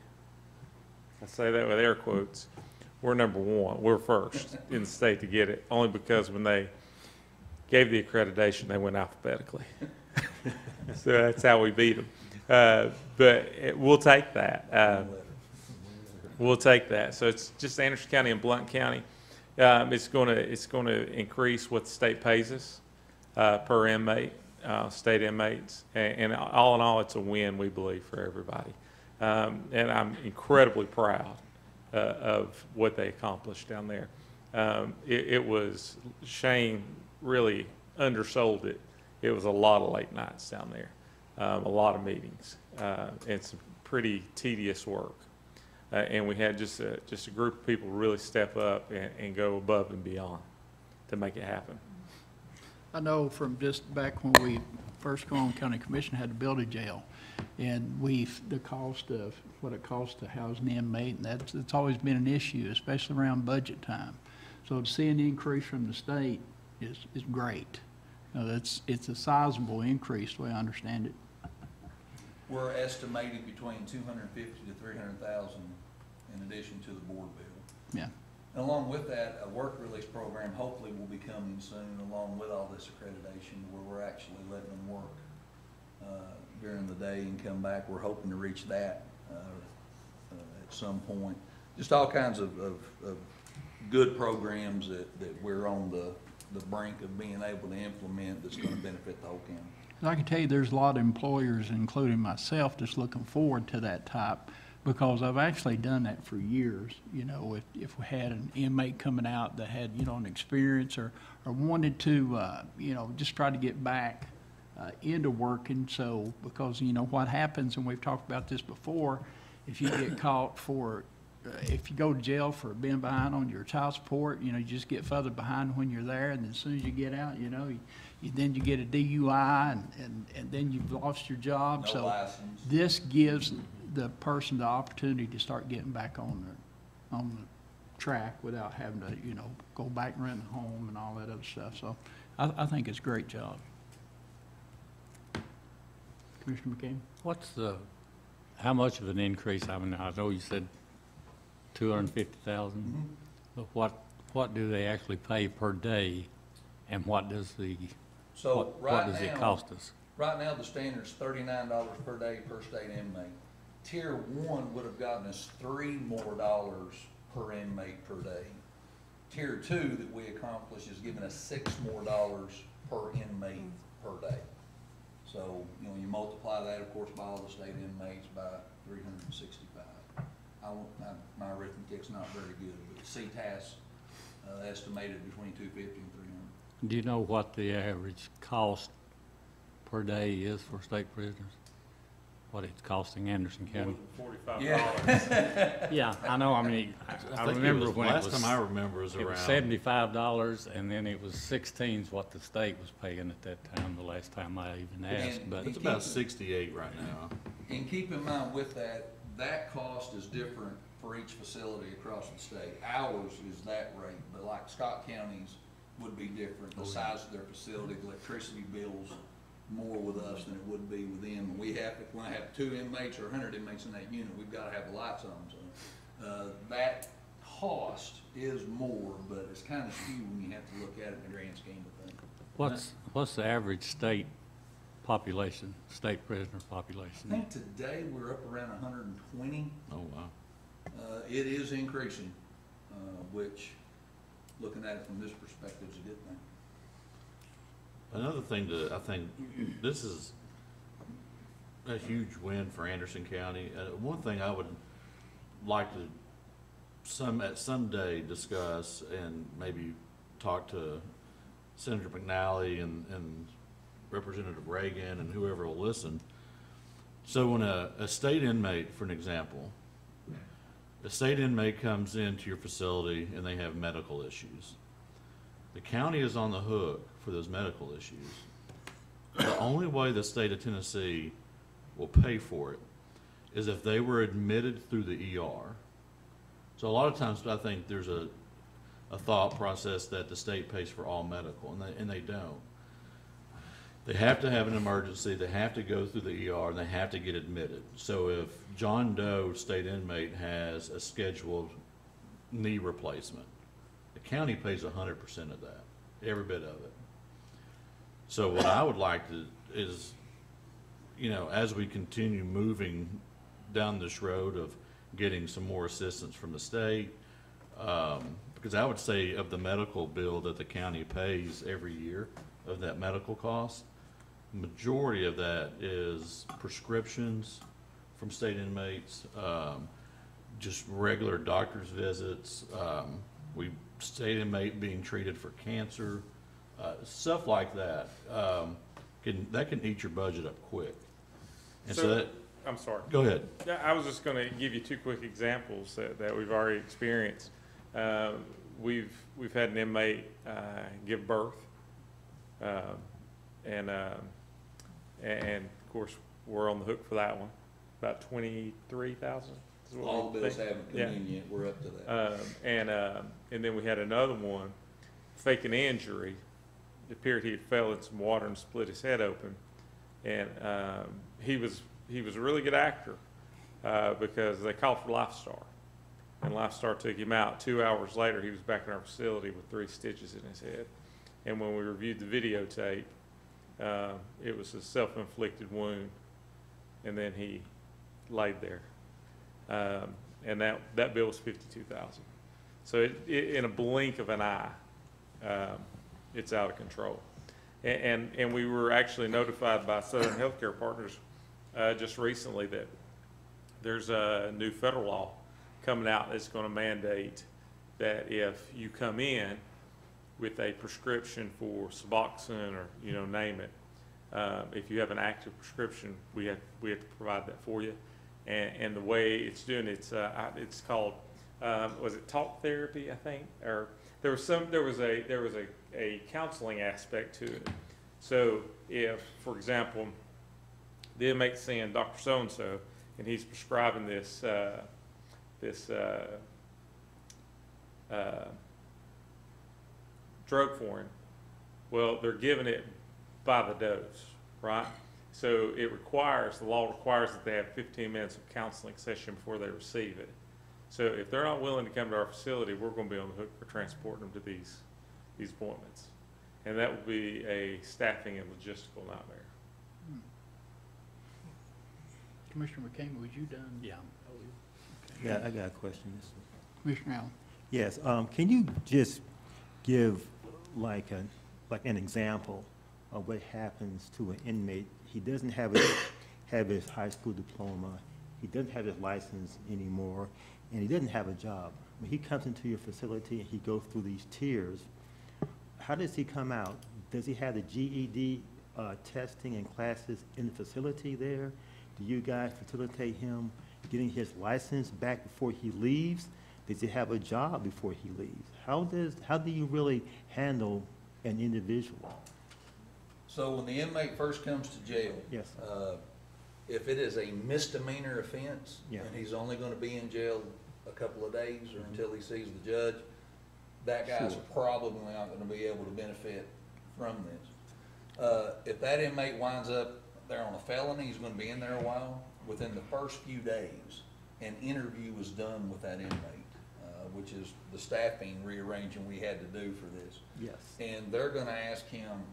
S14: I say that with air quotes, we're number 1. We're first in the state to get it, only because when they gave the accreditation, they went alphabetically. So that's how we beat them. But we'll take that. We'll take that. So it's just Anderson County and Blount County. It's going to increase what the state pays us per inmate, state inmates, and all in all, it's a win, we believe, for everybody. And I'm incredibly proud of what they accomplished down there. It was, Shane really undersold it. It was a lot of late nights down there, a lot of meetings, and some pretty tedious work. And we had just a group of people really step up and go above and beyond to make it happen.
S1: I know from just back when we first got on county commission, had to build a jail, and the cost of what it costs to house an inmate, and it's always been an issue, especially around budget time. So to see an increase from the state is great. It's a sizable increase, the way I understand it.
S13: We're estimated between 250 to 300,000 in addition to the board bill.
S1: Yeah.
S13: And along with that, a work release program hopefully will be coming soon, along with all this accreditation, where we're actually letting them work during the day and come back. We're hoping to reach that at some point. Just all kinds of good programs that we're on the brink of being able to implement that's going to benefit the whole county.
S1: And I can tell you, there's a lot of employers, including myself, that's looking forward to that type, because I've actually done that for years. You know, if we had an inmate coming out that had, you know, an experience or wanted to, you know, just try to get back into working. So, because, you know, what happens, and we've talked about this before, if you get caught for, if you go to jail for being behind on your child support, you know, you just get further behind when you're there, and as soon as you get out, you know, then you get a DUI, and then you've lost your job.
S13: No
S1: So
S13: license.
S1: this gives the person the opportunity to start getting back on the track without having to, you know, go back and rent a home and all that other stuff. So I think it's a great job. Commissioner McCain?
S12: How much of an increase? I mean, I know you said 250,000, but what do they actually pay per day, and what does
S13: So
S12: what does it cost us?
S13: Right now, the standard's $39 per day per state inmate. Tier 1 would have gotten us $3 more per inmate per day. Tier 2 that we accomplished is giving us $6 more per inmate per day. So, you know, you multiply that, of course, by all the state inmates by 365. My arithmetic's not very good, but CTAS estimated between 250 and 300.
S12: Do you know what the average cost per day is for state prisoners? What it's costing Anderson County?
S14: $45.
S12: Yeah, I know. I mean, I remember when it was.
S11: Last time I remember was
S12: It was
S11: around.
S12: $75, and then it was 16's what the state was paying at that time, the last time I even asked, but.
S11: It's about 68 right now.
S13: And keep in mind with that, that cost is different for each facility across the state. Ours is that rate, but like Scott County's would be different. The size of their facility, the electricity bills more with us than it would be with them. We have, if we have 2 inmates or 100 inmates in that unit, we've got to have the lights on. So that cost is more, but it's kind of skewed when you have to look at it in the grand scheme of things.
S12: What's the average state population, state prisoner population?
S13: I think today we're up around 120.
S11: Oh, wow.
S13: It is increasing, which, looking at it from this perspective, is a good thing.
S11: Another thing I think this is a huge win for Anderson County. One thing I would like to at some day discuss and maybe talk to Senator McNally and Representative Reagan and whoever will listen. So when a state inmate, for an example, a state inmate comes into your facility and they have medical issues, the county is on the hook for those medical issues. The only way the state of Tennessee will pay for it is if they were admitted through the ER. So a lot of times I think there's a thought process that the state pays for all medical, and they don't. They have to have an emergency, they have to go through the ER, and they have to get admitted. So if John Doe, state inmate, has a scheduled knee replacement, the county pays 100% of that, every bit of it. So what I would like to is, you know, as we continue moving down this road of getting some more assistance from the state, because I would say of the medical bill that the county pays every year of that medical cost, majority of that is prescriptions from state inmates, just regular doctor's visits, state inmate being treated for cancer, stuff like that. That can eat your budget up quick. And so that,
S14: I'm sorry.
S11: go ahead.
S14: Yeah, I was just going to give you 2 quick examples that we've already experienced. We've had an inmate give birth, and of course we're on the hook for that one. About 23,000.
S13: All the bills haven't come in yet. We're up to that.
S14: And then we had another one, fake an injury. It appeared he had fell in some water and split his head open, and he was a really good actor because they called for Lifestar, and Lifestar took him out. 2 hours later, he was back in our facility with 3 stitches in his head. And when we reviewed the videotape, it was a self-inflicted wound, and then he laid there. And that bill was $52,000. So in a blink of an eye, it's out of control. And we were actually notified by Southern Healthcare Partners just recently that there's a new federal law coming out that's going to mandate that if you come in with a prescription for Suboxone or, you know, name it, if you have an active prescription, we have to provide that for you. And the way it's doing, it's called, was it talk therapy, I think? Or there was a counseling aspect to it. So if, for example, the inmate's seeing Dr. So-and-so, and he's prescribing this drug for him, well, they're giving it by the dose, right? So the law requires that they have 15 minutes of counseling session before they receive it. So if they're not willing to come to our facility, we're going to be on the hook for transporting them to these appointments. And that would be a staffing and logistical nightmare.
S1: Commissioner McCain, was you done?
S12: Yeah.
S10: Yeah, I got a question.
S1: Commissioner Allen?
S10: Yes, can you just give like an example of what happens to an inmate? He doesn't have his high school diploma, he doesn't have his license anymore, and he doesn't have a job. When he comes into your facility and he goes through these tiers, how does he come out? Does he have the GED testing and classes in the facility there? Do you guys facilitate him getting his license back before he leaves? Does he have a job before he leaves? How do you really handle an individual?
S13: So when the inmate first comes to jail,
S10: Yes.
S13: If it is a misdemeanor offense,
S10: Yeah.
S13: and he's only gonna be in jail a couple of days or until he sees the judge, that guy's
S10: Sure.
S13: probably not gonna be able to benefit from this. If that inmate winds up there on a felony, he's gonna be in there a while. Within the first few days, an interview was done with that inmate, which is the staffing rearranging we had to do for this.
S10: Yes.
S13: And they're gonna ask him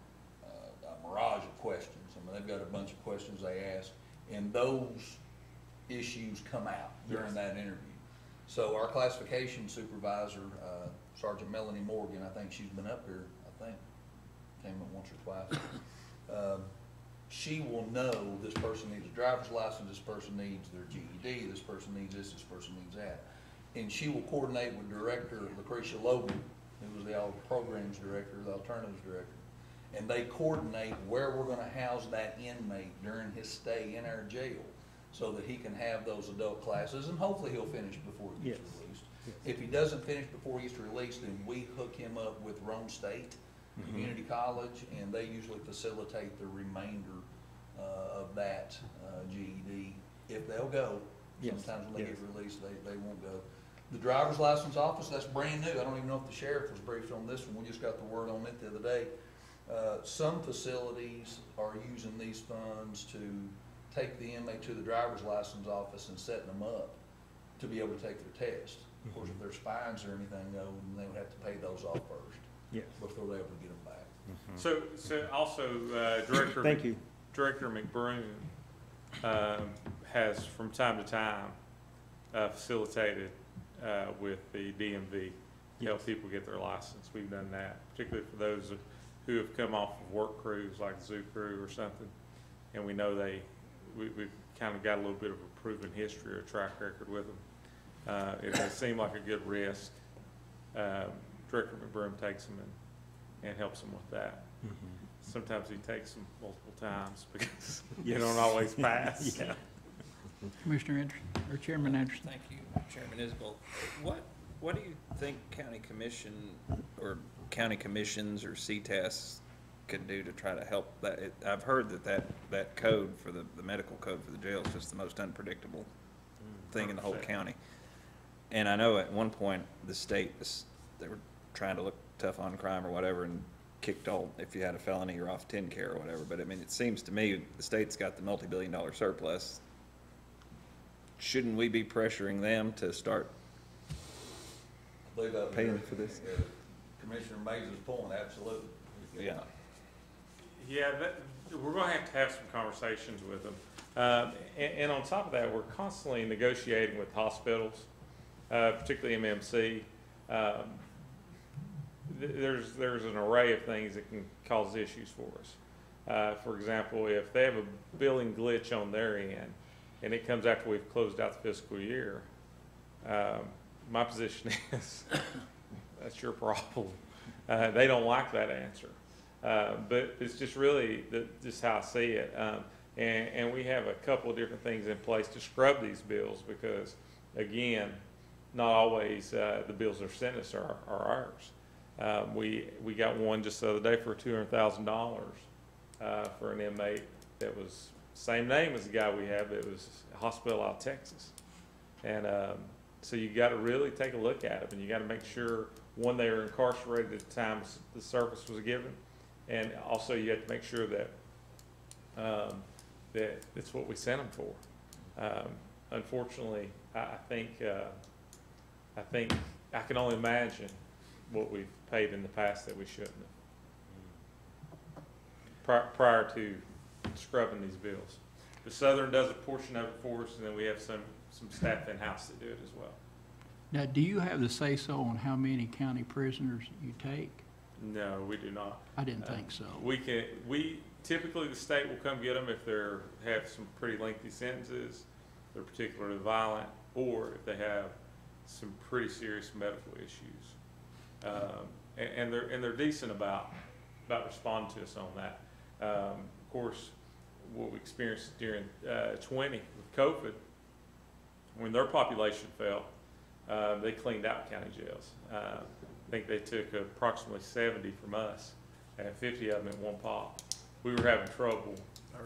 S13: a mirage of questions. I mean, they've got a bunch of questions they ask, and those issues come out during that interview. So our classification supervisor, Sergeant Melanie Morgan, I think she's been up here, I think, came up once or twice. She will know this person needs a driver's license, this person needs their GED, this person needs this person needs that. And she will coordinate with Director Lucretia Logan, who was the programs director, the alternatives director. And they coordinate where we're gonna house that inmate during his stay in our jail so that he can have those adult classes, and hopefully he'll finish before he gets released. If he doesn't finish before he gets released, then we hook him up with Rome State Community College, and they usually facilitate the remainder of that GED. If they'll go, sometimes when they get released, they won't go. The driver's license office, that's brand new. I don't even know if the sheriff was briefed on this one. We just got the word on it the other day. Some facilities are using these funds to take the inmate to the driver's license office and setting them up to be able to take their test. Of course, if there's fines or anything, though, then they would have to pay those off first.
S10: Yes.
S13: Before they're able to get them back.
S14: So also, Director.
S10: Thank you.
S14: Director McBroom has from time to time facilitated with the DMV to help people get their license. We've done that, particularly for those who have come off of work crews like Zoo Crew or something, and we know we've kind of got a little bit of a proven history or track record with them. It may seem like a good risk. Director McBroom takes them and helps them with that. Sometimes he takes them multiple times because you don't always pass.
S10: Yeah.
S1: Commissioner Anderson, or Chairman Anderson?
S2: Thank you, Chairman Isbell. What do you think county commission or county commissions or CTAS could do to try to help that? I've heard that code for the medical code for the jail is just the most unpredictable thing in the whole county. And I know at one point the state, they were trying to look tough on crime or whatever and kicked all, if you had a felony, you're off TennCare or whatever. But I mean, it seems to me the state's got the multi-billion-dollar surplus. Shouldn't we be pressuring them to start paying for this?
S13: Commissioner Mays' point, absolutely.
S2: Yeah.
S14: Yeah, we're going to have some conversations with them. And on top of that, we're constantly negotiating with hospitals, particularly MMC. there's an array of things that can cause issues for us. For example, if they have a billing glitch on their end, and it comes after we've closed out the fiscal year, my position is, that's your problem. They don't like that answer. But it's just really just how I see it. And we have a couple of different things in place to scrub these bills because, again, not always the bills they're sent us are ours. We got one just the other day for $200,000 for an inmate that was same name as the guy we have. It was a hospital out of Texas. And so you got to really take a look at it, and you got to make sure, one, they were incarcerated at the time the service was given, and also you have to make sure that that it's what we sent them for. Unfortunately, I think I can only imagine what we've paid in the past that we shouldn't have. Prior to scrubbing these bills. The Southern does a portion of it for us, and then we have some staff in-house that do it as well.
S1: Now, do you have the say-so on how many county prisoners you take?
S14: No, we do not.
S1: I didn't think so.
S14: We typically, the state will come get them if they have some pretty lengthy sentences, they're particularly violent, or if they have some pretty serious medical issues. And they're decent about responding to us on that. Of course, what we experienced during 20 with COVID, when their population fell, they cleaned out county jails. I think they took approximately 70 from us and 50 of them in one pop. We were having trouble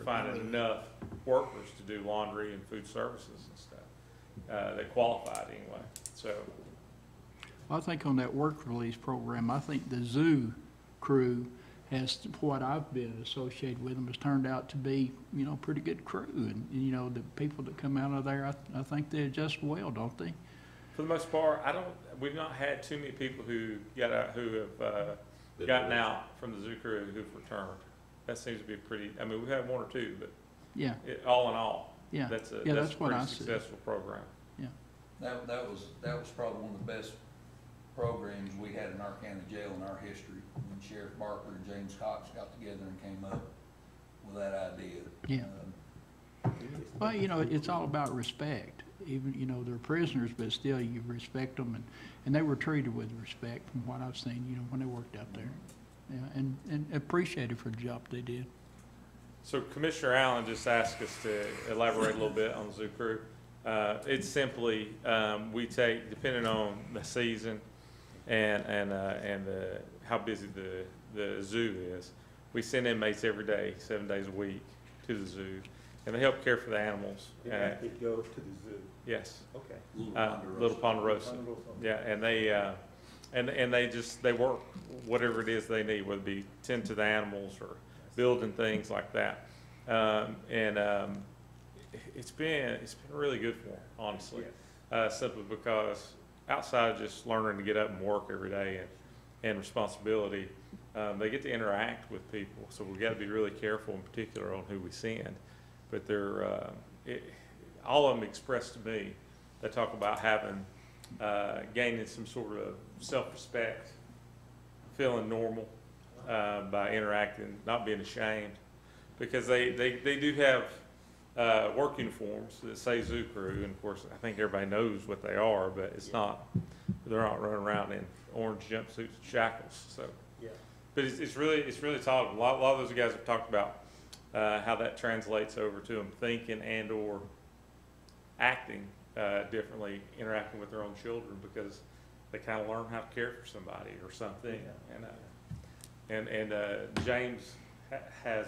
S14: finding enough workers to do laundry and food services and stuff that qualified anyway. So,
S1: I think on that work release program, I think the zoo crew has, what I've been associated with them, has turned out to be, you know, pretty good crew. And you know, the people that come out of there, I think they adjust well, don't they?
S14: for the most part, we've not had too many people who have gotten out from the zoo crew who've returned. That seems to be pretty, I mean, we've had one or two, but
S1: Yeah,
S14: all in all,
S1: yeah.
S14: that's a
S1: what I
S14: pretty
S1: see.
S14: successful program.
S1: Yeah.
S13: That was probably one of the best programs we had in our county jail in our history, when Sheriff Barker and James Cox got together and came up with that idea.
S1: Yeah. Well, you know, it's all about respect. Even, you know, they're prisoners, but still you respect them, and they were treated with respect from what I've seen, you know, when they worked out there. Yeah, and appreciated for the job they did.
S14: So Commissioner Allen just asked us to elaborate a little bit on the zoo crew. It's simply, we take, depending on the season and how busy the zoo is, we send inmates every day, 7 days a week, to the zoo, and they help care for the animals.
S10: It goes to the zoo.
S14: Yes.
S10: Okay.
S14: Little Ponderosa. Yeah, and they work whatever it is they need, whether it be tend to the animals or building things like that. It's been really good for them, honestly. Simply because outside of just learning to get up and work every day and responsibility, they get to interact with people. So we've got to be really careful, in particular, on who we send. But all of them expressed to me, they talk about having, gaining some sort of self-respect, feeling normal by interacting, not being ashamed. Because they do have work uniforms that say zoo crew, and of course I think everybody knows what they are, but it's not, they're not running around in orange jumpsuits and shackles. So, but it's really taught. A lot of those guys have talked about how that translates over to them thinking and or acting differently, interacting with their own children, because they kind of learn how to care for somebody or something. And James has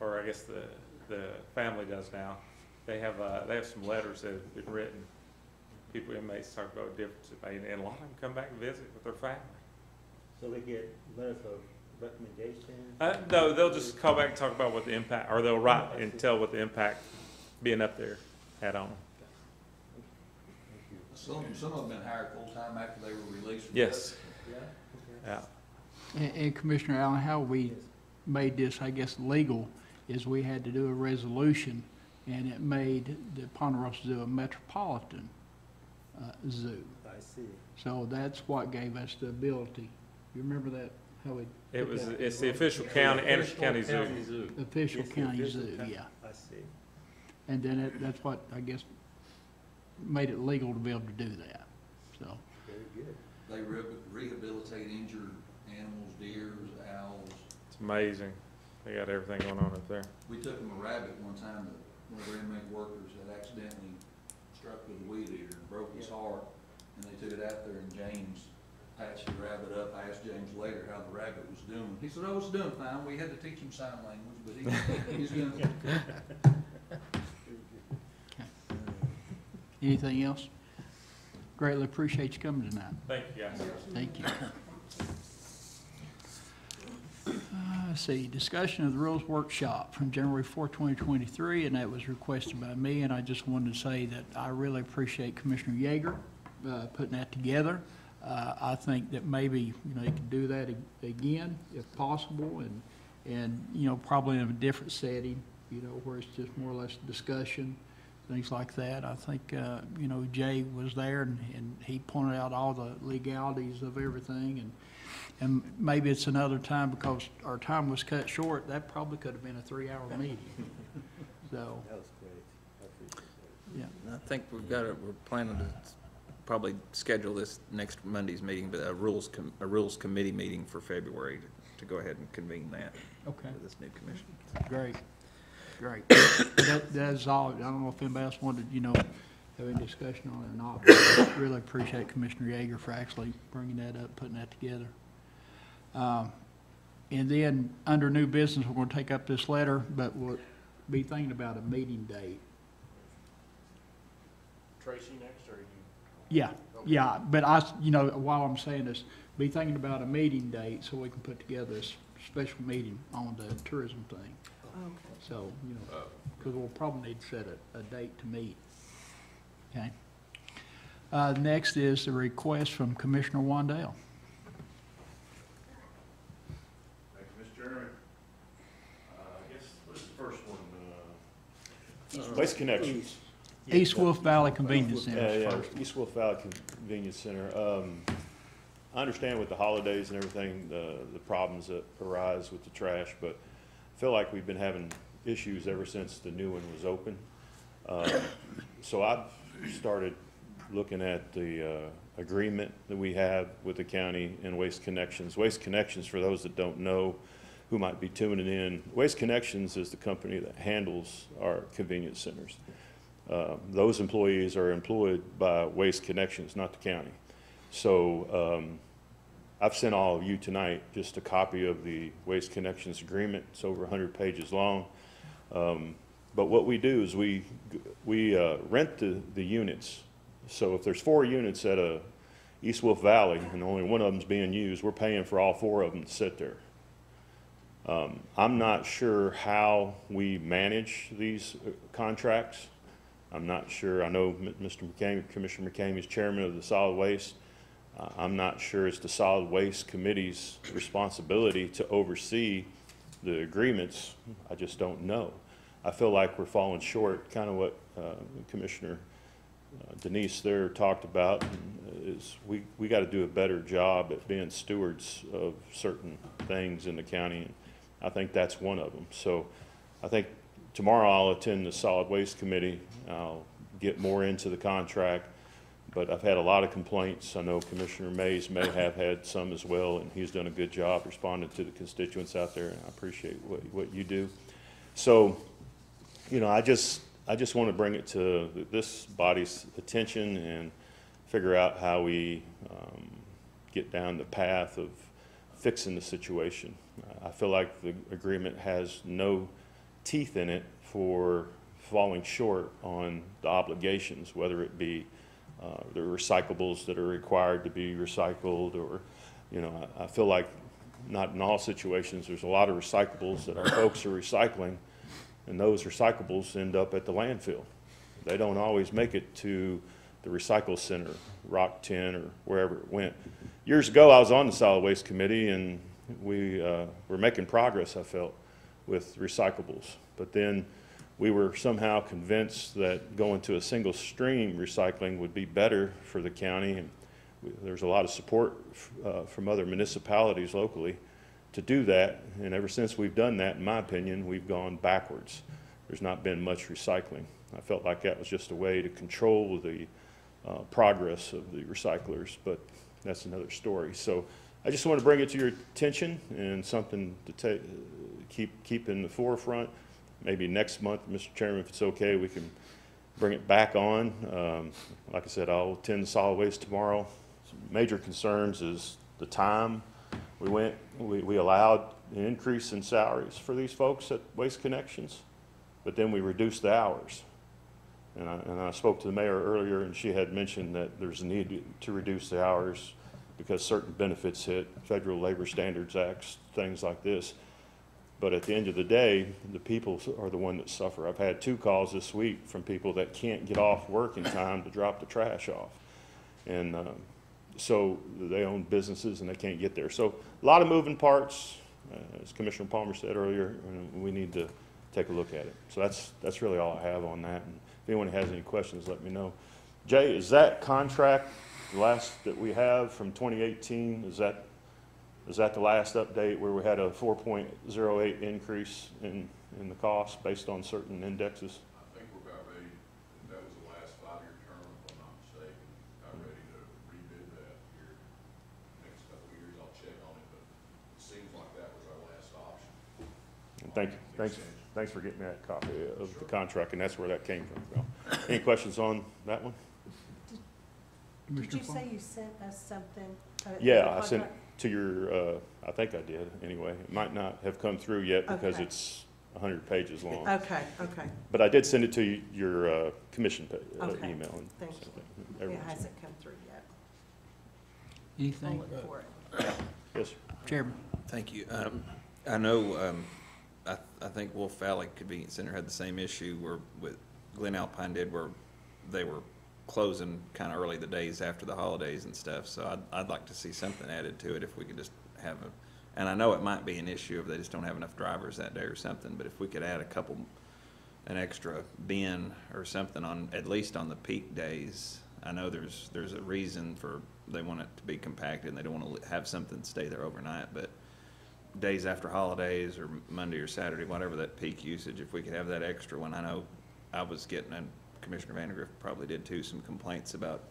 S14: or I guess the family does now. They have some letters that have been written. People, inmates, talk about differences made, and a lot of them come back and visit with their family.
S10: So they get letters of recommendation?
S14: No, they'll just call back and talk about what the impact, or they'll write and tell what the impact being up there had on them.
S13: Some have been hired full-time after they were released from
S14: Yes.
S13: prison.
S14: Yeah.
S1: And Commissioner Allen, how we made this, I guess, legal is we had to do a resolution, and it made the Ponderosa Zoo a metropolitan zoo.
S10: I see.
S1: So that's what gave us the ability You remember that, how it?
S14: It was, it's the official county, Anderson County Zoo.
S1: Official
S10: It's the
S1: county
S10: official
S1: zoo,
S10: county-
S1: yeah.
S10: I see.
S1: And then that's what, I guess, made it legal to be able to do that, so.
S10: Very good.
S13: They rehabilitate injured animals, deers, owls.
S14: It's amazing. They got everything going on up there.
S13: We took them a rabbit one time that one of their inmate workers had accidentally struck with a weed eater and broke his heart. And they took it out there and James patched the rabbit up. I asked James later how the rabbit was doing. He said, oh, it's doing fine. We had to teach him sign language, but he's doing
S1: Anything else? Greatly appreciate you coming tonight.
S14: Thank you, guys.
S1: Thank you. Let's see, discussion of the rules workshop from January 4, 2023, and that was requested by me, and I just wanted to say that I really appreciate Commissioner Yeager putting that together. I think that maybe, you could do that again if possible, and probably in a different setting, where it's just more or less discussion, things like that. I think, Jay was there and he pointed out all the legalities of everything, and maybe it's another time because our time was cut short. That probably could have been a 3-hour meeting. So,
S10: That was great. I appreciate that.
S1: yeah.
S2: I think we're planning to probably schedule this next Monday's meeting, but a rules committee meeting for February to go ahead and convene that.
S1: Okay.
S2: For this new commission.
S1: Great. That's all. I don't know if anybody else wanted, have any discussion on it or not. But I really appreciate Commissioner Yeager for actually bringing that up, putting that together. And then, under new business, we're going to take up this letter, but we'll be thinking about a meeting date.
S9: Tracy next, or you?
S1: Yeah, but while I'm saying this, be thinking about a meeting date so we can put together a special meeting on the tourism thing.
S8: Okay.
S1: So, because we'll probably need to set a date to meet. Okay. Next is the request from Commissioner Wandale.
S11: Thank you, Mr. Chairman. I guess, what's the first one?
S15: Waste Connections.
S1: East Wolf Valley Convenience Center
S15: Yeah,
S1: first.
S15: East Wolf Valley Convenience Center. I understand with the holidays and everything, the problems that arise with the trash, but I feel like we've been having issues ever since the new one was open. So I've started looking at the agreement that we have with the county and Waste Connections. Waste Connections, for those that don't know, who might be tuning in, Waste Connections is the company that handles our convenience centers. Those employees are employed by Waste Connections, not the county. So I've sent all of you tonight just a copy of the Waste Connections agreement. It's over 100 pages long. But what we do is we rent the units. So if there's 4 units at East Wolf Valley and only one of them's being used, we're paying for all 4 of them to sit there. I'm not sure how we manage these contracts. I'm not sure. I know Mr. McCamey, Commissioner McCamey is chairman of the solid waste. I'm not sure it's the solid waste committee's responsibility to oversee the agreements. I just don't know. I feel like we're falling short, kind of what Commissioner Denise there talked about, is we got to do a better job at being stewards of certain things in the county, and I think that's one of them. So I think tomorrow I'll attend the solid waste committee. I'll get more into the contract, but I've had a lot of complaints. I know Commissioner Mays may have had some as well, and he's done a good job responding to the constituents out there, and I appreciate what you do. So, I just want to bring it to this body's attention and figure out how we get down the path of fixing the situation. I feel like the agreement has no teeth in it for falling short on the obligations, whether it be the recyclables that are required to be recycled, or, I feel like not in all situations. There's a lot of recyclables that our folks are recycling, and those recyclables end up at the landfill. They don't always make it to the recycle center, Rock 10, or wherever it went. Years ago, I was on the solid waste committee, and we were making progress, I felt, with recyclables. But then we were somehow convinced that going to a single stream recycling would be better for the county, and There's a lot of support from other municipalities locally to do that, and ever since we've done that, in my opinion, we've gone backwards. There's not been much recycling. I felt like that was just a way to control the progress of the recyclers, but that's another story. So I just want to bring it to your attention and something to keep in the forefront. Maybe next month, Mr. Chairman, if it's okay, we can bring it back on. Like I said, I'll attend the solid waste tomorrow. Some major concerns is the time. We allowed an increase in salaries for these folks at Waste Connections, but then we reduced the hours. And I spoke to the mayor earlier, and she had mentioned that there's a need to reduce the hours because certain benefits hit, Federal Labor Standards Acts, things like this. But at the end of the day, the people are the one that suffer. I've had 2 calls this week from people that can't get off work in time to drop the trash off. And so they own businesses and they can't get there. So a lot of moving parts, as Commissioner Palmer said earlier, and we need to take a look at it. So that's really all I have on that. And if anyone has any questions, let me know. Jay, is that contract the last that we have from 2018? Is that the last update where we had a 4.08 increase in the cost based on certain indexes?
S11: I think we're about ready, that was the last 5-year term, if I'm not mistaken, about ready to rebid that here. Next couple of years, I'll check on it, but it seems like that was our last option.
S15: And thanks for getting that copy of the contract, and that's where that came from. Any questions on that one?
S7: Did you say you sent us something?
S15: Yeah, I sent it to your, I think I did, anyway. It might not have come through yet because
S7: Okay.
S15: it's 100 pages long.
S7: Okay.
S15: But I did send it to your commission
S7: Okay.
S15: email. And
S7: Thank
S15: so
S7: you. It
S15: everyone's-
S7: hasn't come through yet.
S1: Anything?
S7: I'll look for it.
S15: Yes, sir.
S1: Chairman?
S2: Thank you. I know, I think Wolf Valley Convenience Center had the same issue where with Glen Alpine did, where they were closing kind of early the days after the holidays and stuff. So I'd like to see something added to it if we could just have and I know it might be an issue if they just don't have enough drivers that day or something, but if we could add an extra bin or something on, at least on the peak days. I know there's a reason for, they want it to be compacted and they don't want to have something stay there overnight, but days after holidays or Monday or Saturday, whatever that peak usage, if we could have that extra one. I know I was getting, and Commissioner Vandegrift probably did too, some complaints about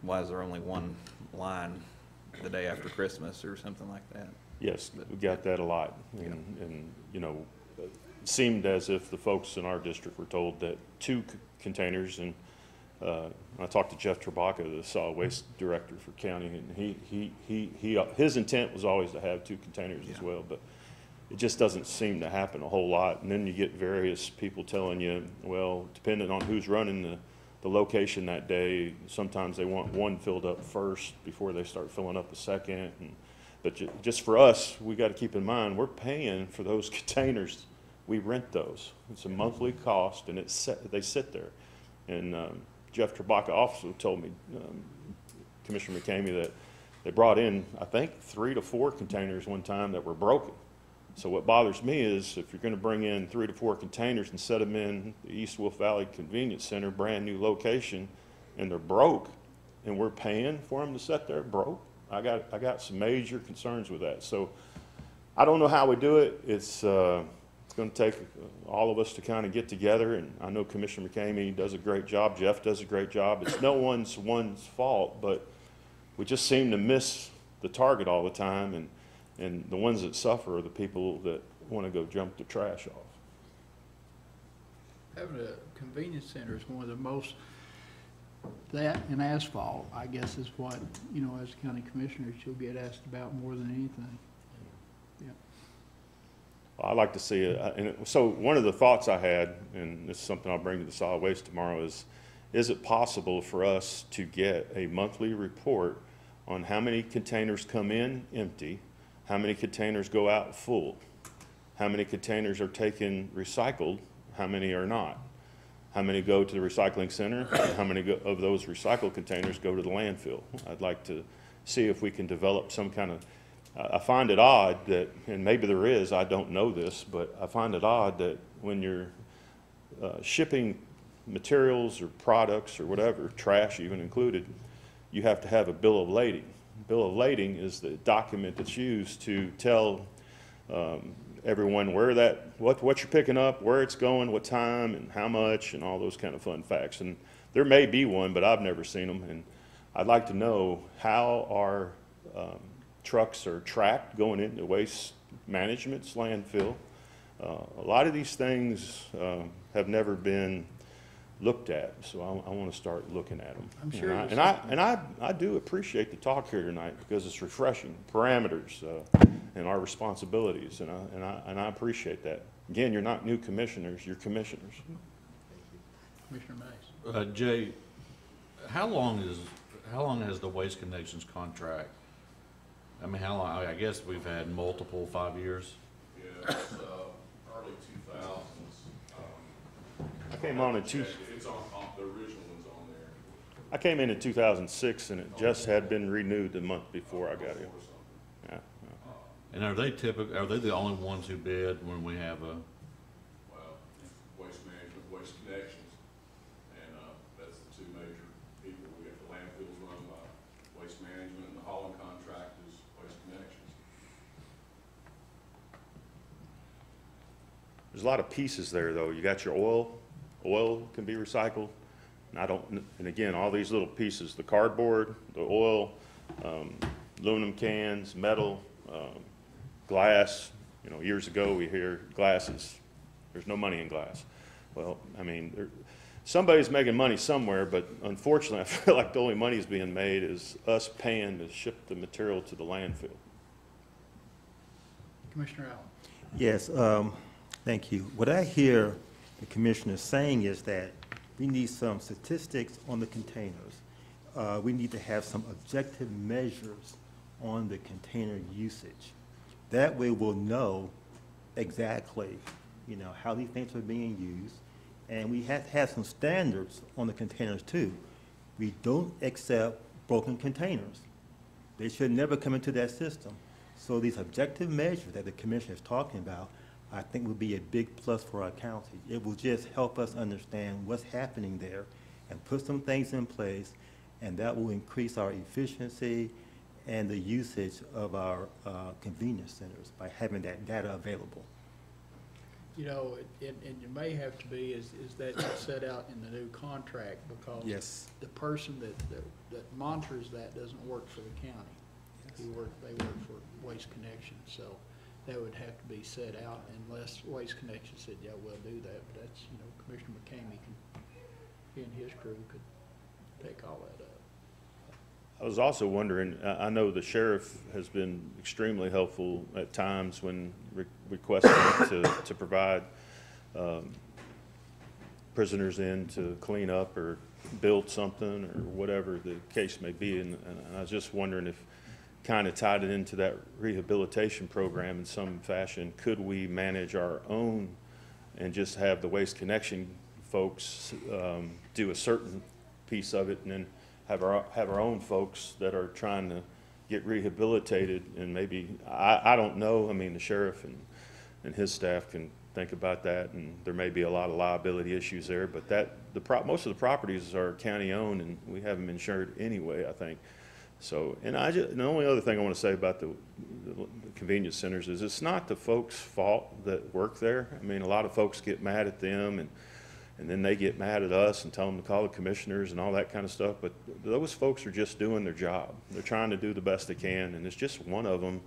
S2: why is there only one line the day after Christmas or something like that.
S15: Yes, we got that a lot. And you know, it seemed as if the folks in our district were told that 2 containers, and I talked to Jeff Trabaka, the solid waste director for county, and his intent was always to have 2 containers as well, but it just doesn't seem to happen a whole lot. And then you get various people telling you, well, depending on who's running the location that day, sometimes they want one filled up first before they start filling up the second. But just for us, we got to keep in mind, we're paying for those containers. We rent those. It's a monthly cost, and they sit there. And Jeff Trabaka also told me, Commissioner McCamey, that they brought in, I think, 3 to 4 containers one time that were broken. So what bothers me is if you're going to bring in 3 to 4 containers and set them in the East Wolf Valley Convenience Center, brand new location, and they're broke, and we're paying for them to sit there broke, I got some major concerns with that. So I don't know how we do it. It's going to take all of us to kind of get together, and I know Commissioner McCamey does a great job. Jeff does a great job. It's no one's fault, but we just seem to miss the target all the time, and the ones that suffer are the people that want to go jump the trash off.
S1: Having a convenience center is one of the most, that and asphalt, I guess, is what, you know, as county commissioners, you'll get asked about more than anything. Yeah.
S15: Well, I'd like to see it. And so one of the thoughts I had, and this is something I'll bring to the solid waste tomorrow, is it possible for us to get a monthly report on how many containers come in empty, how many containers go out full, how many containers are taken recycled, how many are not, how many go to the recycling center, how many of those recycled containers go to the landfill. I'd like to see if we can develop some kind of, I find it odd that, and maybe there is, I don't know this, but I find it odd that when you're shipping materials or products or whatever, trash even included, you have to have a bill of lading. Bill of lading is the document that's used to tell everyone what you're picking up, where it's going, what time, and how much, and all those kind of fun facts. And there may be one, but I've never seen them. And I'd like to know how our trucks are tracked going into waste management's landfill. A lot of these things have never been looked at, so I want to start looking at them.
S1: I'm sure
S15: I do appreciate the talk here tonight because it's refreshing, parameters and our responsibilities, and I appreciate that. Again, you're not new commissioners, you're commissioners.
S1: Commissioner Mays.
S11: Jay, how long has the Waste Connections contract? I mean, how long? I guess we've had multiple 5 years.
S5: Yeah, it's early 2000s.
S15: I came on in
S5: it's on the original one's on there.
S15: I came in 2006, and it just had been renewed the month before I got here. Yeah.
S11: And are they the only ones who bid when we have a?
S5: Well, Waste Management, Waste Connections, and that's the two major people. We got the landfills run by Waste Management, and the hauling contract is Waste Connections.
S15: There's a lot of pieces there, though. You got your oil. Oil can be recycled. And again, all these little pieces, the cardboard, the oil, aluminum cans, metal, glass. You know, years ago we hear glasses. There's no money in glass. Well, I mean, somebody's making money somewhere, but unfortunately I feel like the only money is being made is us paying to ship the material to the landfill.
S1: Commissioner Allen.
S10: Yes, thank you. What I hear the commissioner saying is that we need some statistics on the containers. We need to have some objective measures on the container usage. That way we'll know exactly, you know, how these things are being used. And we have to have some standards on the containers too. We don't accept broken containers. They should never come into that system. So these objective measures that the commissioner is talking about, I think will be a big plus for our county. It will just help us understand what's happening there and put some things in place, and that will increase our efficiency and the usage of our convenience centers by having that data available.
S1: You know, and it may have to be is that set out in the new contract, because
S10: Yes.
S1: the person that monitors that doesn't work for the county.
S10: Yes.
S1: They work for Waste Connections, so that would have to be set out unless Waste Connections said, yeah, we'll do that. But that's, you know, Commissioner McCamey he and his crew could take all that up.
S15: I was also wondering, I know the sheriff has been extremely helpful at times when requesting to provide prisoners in to clean up or build something or whatever the case may be. And I was just wondering if, kind of tied it into that rehabilitation program in some fashion, could we manage our own and just have the Waste Connection folks do a certain piece of it, and then have our own folks that are trying to get rehabilitated? And maybe, I don't know, I mean, the sheriff and his staff can think about that, and there may be a lot of liability issues there, but most of the properties are county owned, and we have them insured anyway, I think. So, and the only other thing I want to say about the convenience centers is it's not the folks' fault that work there. I mean, a lot of folks get mad at them, and then they get mad at us and tell them to call the commissioners and all that kind of stuff. But those folks are just doing their job. They're trying to do the best they can, and it's just one of them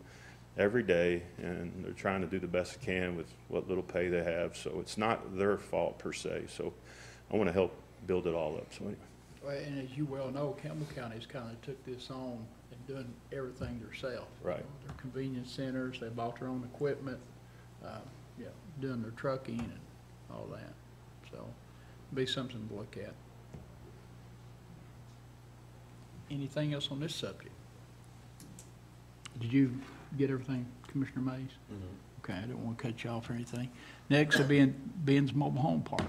S15: every day, and they're trying to do the best they can with what little pay they have. So it's not their fault per se. So I want to help build it all up. So anyway.
S1: Well, and as you well know, Campbell County's kind of took this on and doing everything themselves.
S15: Right.
S1: Their convenience centers, they bought their own equipment, doing their trucking and all that. So it'll be something to look at. Anything else on this subject? Did you get everything, Commissioner Mays? Mm-hmm. Okay, I don't want to cut you off or anything. Next will be Ben's Mobile Home Park.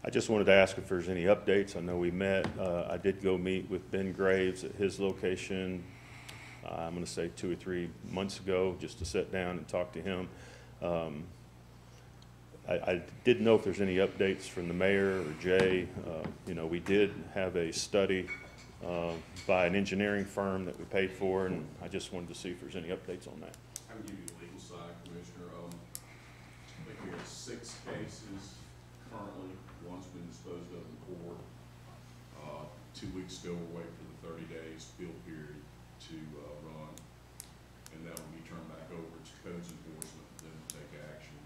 S15: I just wanted to ask if there's any updates. I know we met. I did go meet with Ben Graves at his location, I'm going to say 2 or 3 months ago, just to sit down and talk to him. I didn't know if there's any updates from the mayor or Jay. You know, we did have a study by an engineering firm that we paid for, and I just wanted to see if there's any updates on that.
S5: I can give you the legal side, Commissioner. I think we have 6 cases currently. One's been disposed of in court. 2 weeks ago, we're waiting for the 30 days appeal period to run, and that will be turned back over to codes enforcement for them to take action.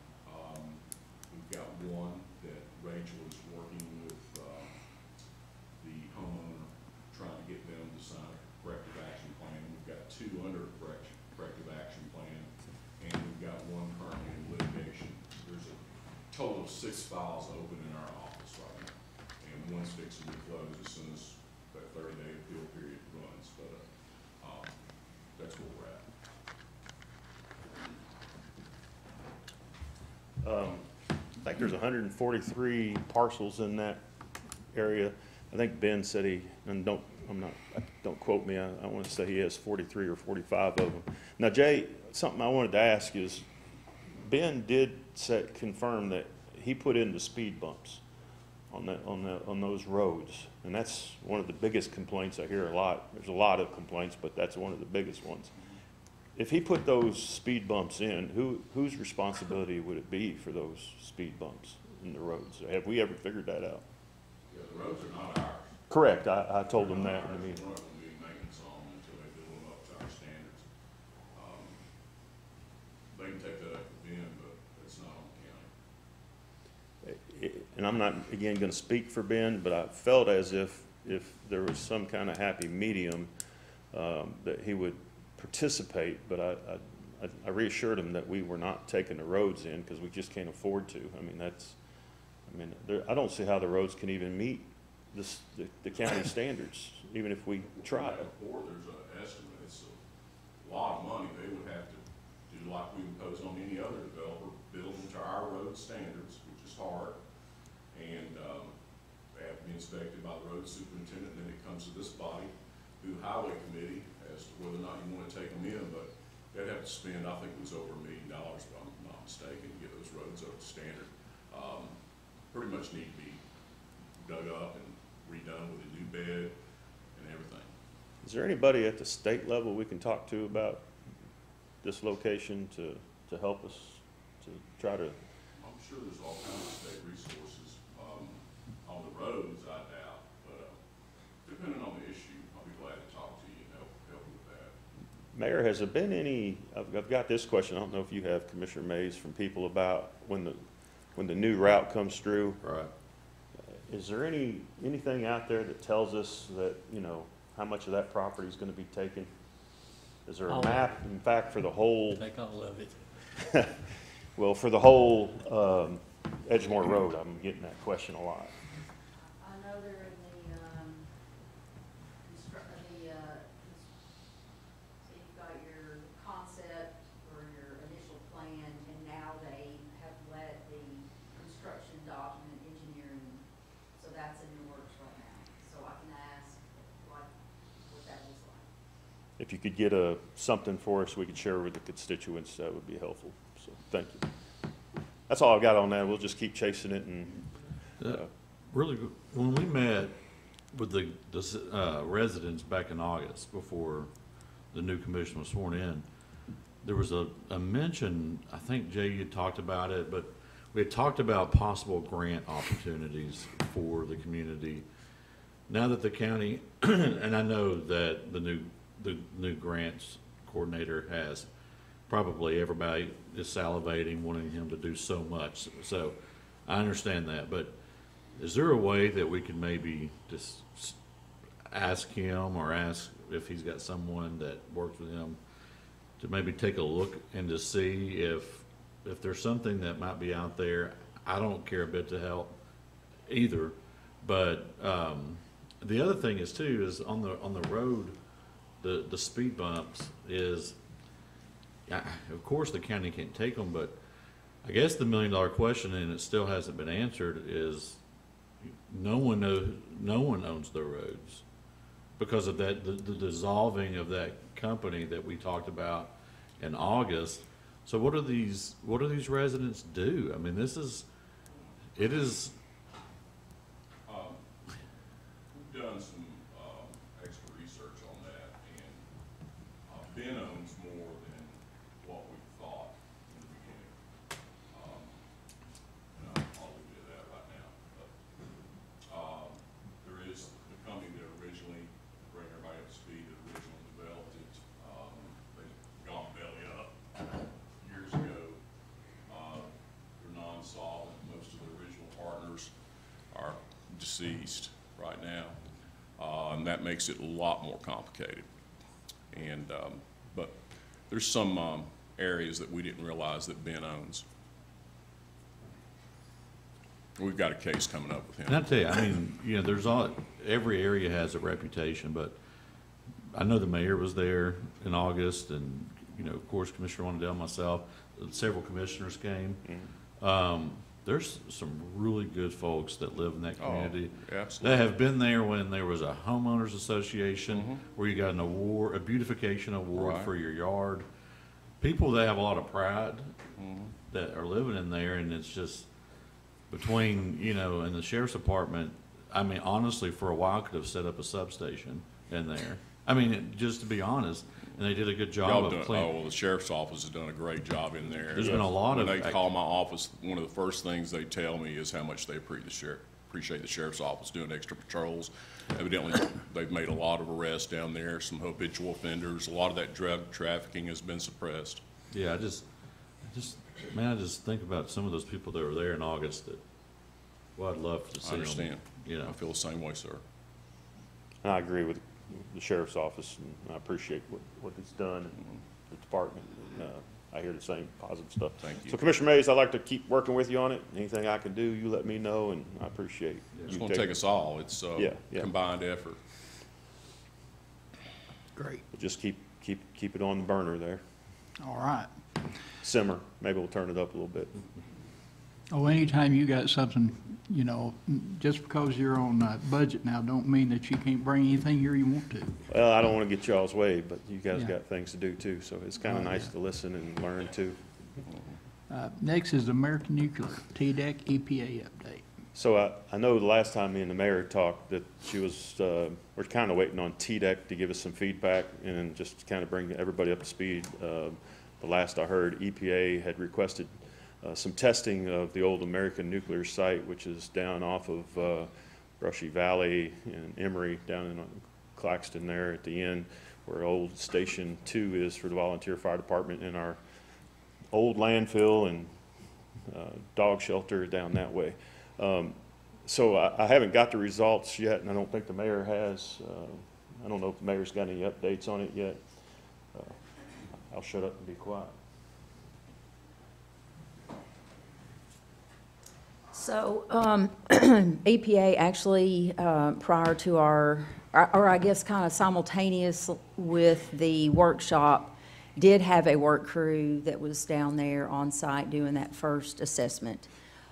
S5: We've got one that Rachel is working with the homeowner, trying to get them to sign a corrective action plan. We've got 2 under corrective action plan, and we've got 1 currently in litigation. There's a total of 6 files open in our office right now, and one's fixing to close as soon as that 30-day appeal period runs, but that's where we're at.
S15: I think there's 143 parcels in that area. I think Ben said and don't quote me, I want to say he has 43 or 45 of them. Now, Jay, something I wanted to ask is, Ben did confirm that he put in the speed bumps on those roads, and that's one of the biggest complaints I hear a lot. There's a lot of complaints, but that's one of the biggest ones. If he put those speed bumps in, whose responsibility would it be for those speed bumps in the roads? Have we ever figured that out?
S5: Yeah, the roads are not ours.
S15: Correct. I told him that in the meeting.
S5: We're not going to do maintenance on them until they build them up to our standards. They can take that up with Ben, but it's not on the county.
S15: And I'm not, again, going to speak for Ben, but I felt as if there was some kind of happy medium that he would participate, but I reassured him that we were not taking the roads in because we just can't afford to. I don't see how the roads can even meet the county standards, even if we try.
S5: Before there's an estimate, it's a lot of money. They would have to do like we impose on any other developer, build them to our road standards, which is hard, and they have to be inspected by the road superintendent, and then it comes to this body through the highway committee as to whether or not you want to take them in, but they'd have to spend, I think it was over $1 million, if I'm not mistaken, to get those roads up to standard. Pretty much need to be dug up and redone with a new bed and everything.
S15: Is there anybody at the state level we can talk to about this location to help us to try to?
S5: I'm sure there's all kinds of state resources. On the roads, I doubt, but depending on the issue, I'll be glad to talk to you and help with that.
S15: Mayor, has there been any, I've got this question, I don't know if you have, Commissioner Mays, from people about when the new route comes through.
S11: Right.
S15: Is there anything out there that tells us that, how much of that property is going to be taken? Is there a map, in fact, for the whole?
S12: Take all of it.
S15: Well, for the whole Edgemore Road, I'm getting that question a lot.
S6: I know they're in so you've got your concept or your initial plan, and now they have let the construction document engineering, so that's in the works right now. So I can ask what that looks like.
S15: If you could get something for us we could share with the constituents, that would be helpful. So thank you. That's all I've got on that. We'll just keep chasing it. And
S11: Really, when we met with the residents back in August before the new commission was sworn in, there was a mention, I think Jay, you talked about it, but we had talked about possible grant opportunities for the community. Now that the county, and I know that the new grants coordinator has, probably everybody is salivating, wanting him to do so much. So I understand that, but is there a way that we can maybe just ask him or ask if he's got someone that works with him to maybe take a look and to see if there's something that might be out there? I don't care a bit to help either, but the other thing is too is on the road, the speed bumps is, of course the county can't take them, but I guess the $1 million question, and it still hasn't been answered, is no one owns the roads because of that the dissolving of that company that we talked about in August. So what do these residents do? I mean, it is.
S5: We've done some
S16: deceased right now, and that makes it a lot more complicated. And, but there's some areas that we didn't realize that Ben owns. We've got a case coming up with him.
S11: And I tell you, I mean, you know, there's every area has a reputation, but I know the mayor was there in August, and, you know, of course, Commissioner Wandell, myself, several commissioners came. There's some really good folks that live in that community.
S16: Absolutely.
S11: That have been there when there was a homeowners association, where you got an award, a beautification award for your yard. People that have a lot of pride that are living in there, and it's just between, you know, and the sheriff's department, I mean, honestly, for a while could have set up a substation in there. I mean, just to be honest, and they did a good job of cleaning.
S16: Oh, well, the sheriff's office has done a great job in there.
S11: There's been a lot of.
S16: When they call my office, one of the first things they tell me is how much they appreciate the sheriff's office doing extra patrols. Evidently, they've made a lot of arrests down there, some habitual offenders. A lot of that drug trafficking has been suppressed.
S11: Yeah, I just think about some of those people that were there in August that, well, I'd love to see them.
S16: I understand.
S11: You know.
S16: I feel the same way, sir.
S15: And I agree with the sheriff's office, and I appreciate what it's done in the department. I hear the same positive stuff.
S16: Thank you.
S15: So Commissioner Mays, I'd like to keep working with you on it. Anything I can do, you let me know, and I appreciate
S16: It's going to take us all. It's a combined effort.
S1: Great.
S15: But just keep it on the burner there.
S1: All right.
S15: Simmer. Maybe we'll turn it up a little bit.
S1: Oh, anytime you got something, you know, just because you're on budget now, don't mean that you can't bring anything here you want to.
S15: Well, I don't want to get y'all's way, but you guys
S1: Yeah.
S15: got things to do too, so it's kind of nice to listen and learn too.
S1: Next is the American Nuclear TDEC EPA update.
S15: So I know the last time me and the mayor talked that she was, we're kind of waiting on TDEC to give us some feedback and just kind of bring everybody up to speed. The last I heard, EPA had requested some testing of the old American Nuclear site, which is down off of Brushy Valley and Emory, down in Claxton there at the end, where old Station 2 is for the volunteer fire department, and our old landfill and dog shelter down that way. So I haven't got the results yet, and I don't think the mayor has. I don't know if the mayor's got any updates on it yet. I'll shut up and be quiet.
S6: So EPA actually, prior to or I guess kind of simultaneous with the workshop, did have a work crew that was down there on site doing that first assessment.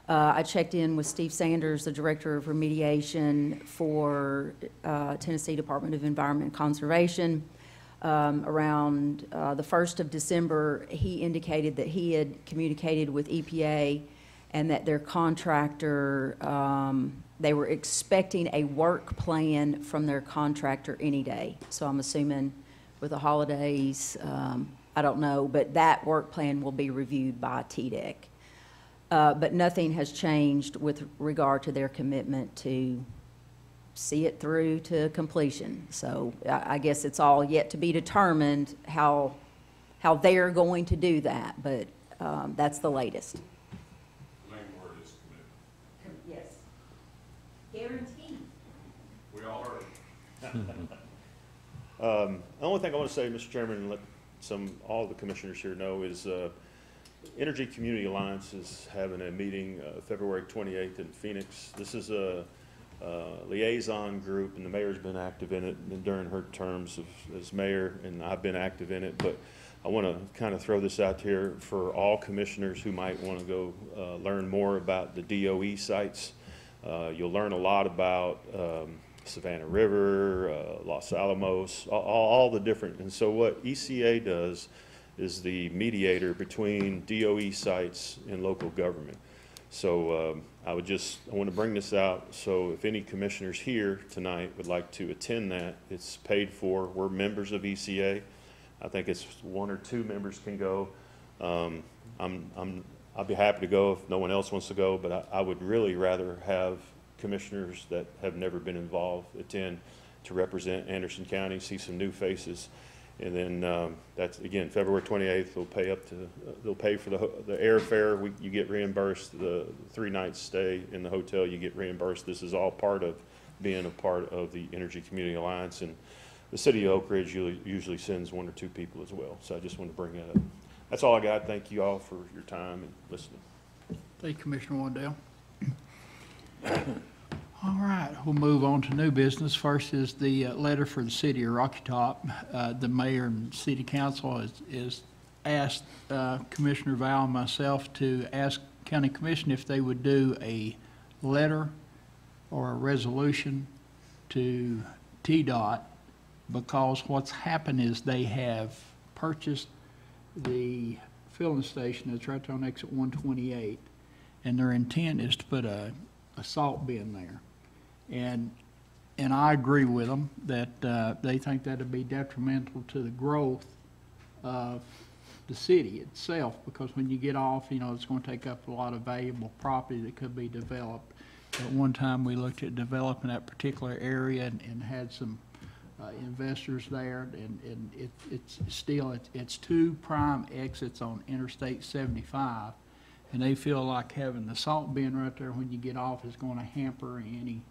S6: I checked in with Steve Sanders, the Director of Remediation for Tennessee Department of Environment and Conservation. Around the 1st of December, he indicated that he had communicated with EPA and that their contractor, they were expecting a work plan from their contractor any day. So I'm assuming with the holidays, I don't know, but that work plan will be reviewed by TDEC. But nothing has changed with regard to their commitment to see it through to completion. So I guess it's all yet to be determined how they're going to do that, but that's the latest. Yes. Guaranteed.
S16: We all heard.
S15: The only thing I want to say, Mr. Chairman, and let all the commissioners here know is Energy Community Alliance is having a meeting February 28th in Phoenix. This is a liaison group, and the mayor's been active in it during her terms as mayor, and I've been active in it. But I want to kind of throw this out here for all commissioners who might want to go learn more about the DOE sites. You'll learn a lot about Savannah River, Los Alamos, all the different. And so what ECA does is the mediator between DOE sites and local government. So I want to bring this out. So if any commissioners here tonight would like to attend that, it's paid for. We're members of ECA. I think it's 1 or 2 members can go. I'll be happy to go if no one else wants to go, but I would really rather have commissioners that have never been involved attend to represent Anderson County, see some new faces. And then that's, again, February 28th, they'll pay for the airfare. You get reimbursed. The 3 nights stay in the hotel, you get reimbursed. This is all part of being a part of the Energy Community Alliance. And the city of Oak Ridge usually sends 1 or 2 people as well. So I just want to bring that up. That's all I got. Thank you all for your time and listening.
S1: Thank you, Commissioner Wandell. All right, we'll move on to new business. First is the letter for the city of Rocky Top. The mayor and city council is asked Commissioner Val and myself to ask county commission if they would do a letter or a resolution to TDOT, because what's happened is they have purchased the filling station that's right on exit 128, and their intent is to put a salt bin there. And I agree with them that they think that'd be detrimental to the growth of the city itself, because when you get off, you know, it's going to take up a lot of valuable property that could be developed. At one time, we looked at developing that particular area and had some investors there, and it's 2 prime exits on Interstate 75, and they feel like having the salt bin right there when you get off is going to hamper any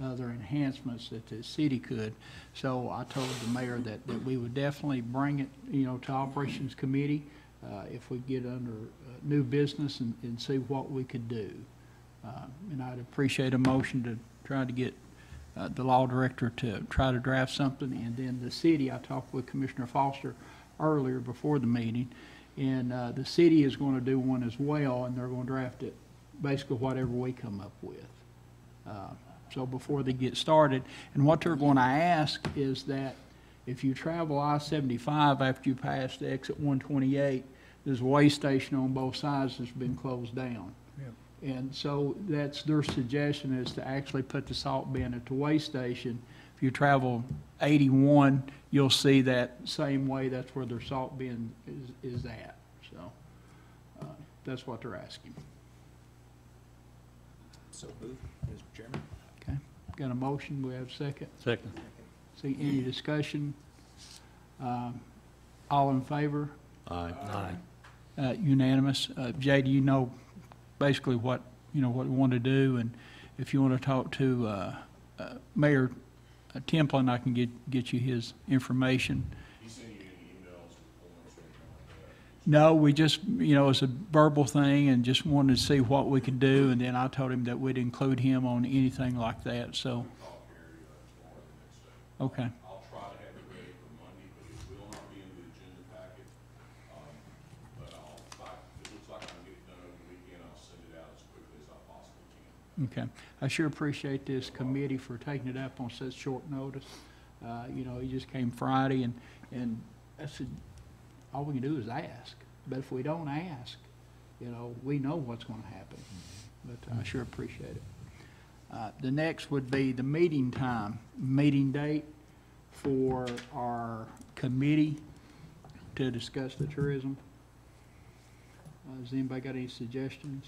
S1: other enhancements that the city could. So I told the mayor that we would definitely bring it, you know, to Operations Committee if we get under new business and see what we could do. And I'd appreciate a motion to try to get the law director to try to draft something. And then the city, I talked with Commissioner Foster earlier before the meeting, and the city is going to do one as well, and they're going to draft it basically whatever we come up with. So before they get started, and what they're going to ask is that if you travel I-75 after you pass the exit 128, there's a weigh station on both sides that's been closed down. Yeah. And so that's their suggestion, is to actually put the salt bin at the weigh station. If you travel 81, you'll see that same way. That's where their salt bin is at. So that's what they're asking.
S2: So moved, Mr. Chairman.
S1: Okay. Got a motion? We have a second?
S12: Second.
S1: See any discussion? All in favor?
S12: Aye.
S1: Aye. Unanimous. Jay, do you know basically what we want to do? And if you want to talk to Mayor Templin, I can get you his information.
S16: He sent you any emails or forms or anything like that?
S1: No, we just, it's a verbal thing, and just wanted to see what we could do, and then I told him that we'd include him on anything like that, so. Okay.
S16: I'll try to have it ready for Monday, but it will not be in the agenda packet. But if it looks like I can get it done over the weekend, I'll send it out as quickly as I possibly can.
S1: Okay. I sure appreciate this committee for taking it up on such short notice. He just came Friday, and I said, all we can do is ask. But if we don't ask, we know what's going to happen. But I sure appreciate it. The next would be the meeting date for our committee to discuss the tourism. Has anybody got any suggestions?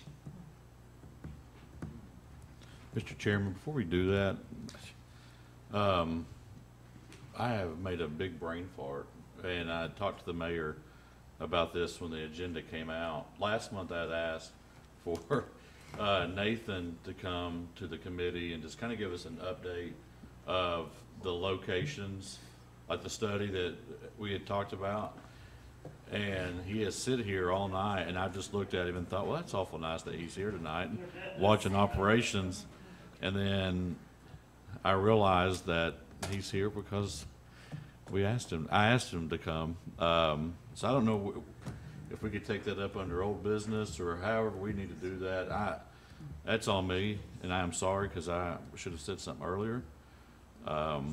S11: Mr. Chairman, before we do that, I have made a big brain fart, and I talked to the mayor about this when the agenda came out. Last month I had asked for Nathan to come to the committee and just kind of give us an update of the locations, like the study that we had talked about. And he has sit here all night, and I just looked at him and thought, well, that's awful nice that he's here tonight and watching operations. And then I realized that he's here because I asked him to come. So I don't know if we could take that up under old business or however we need to do that. That's on me, and I am sorry because I should have said something earlier. But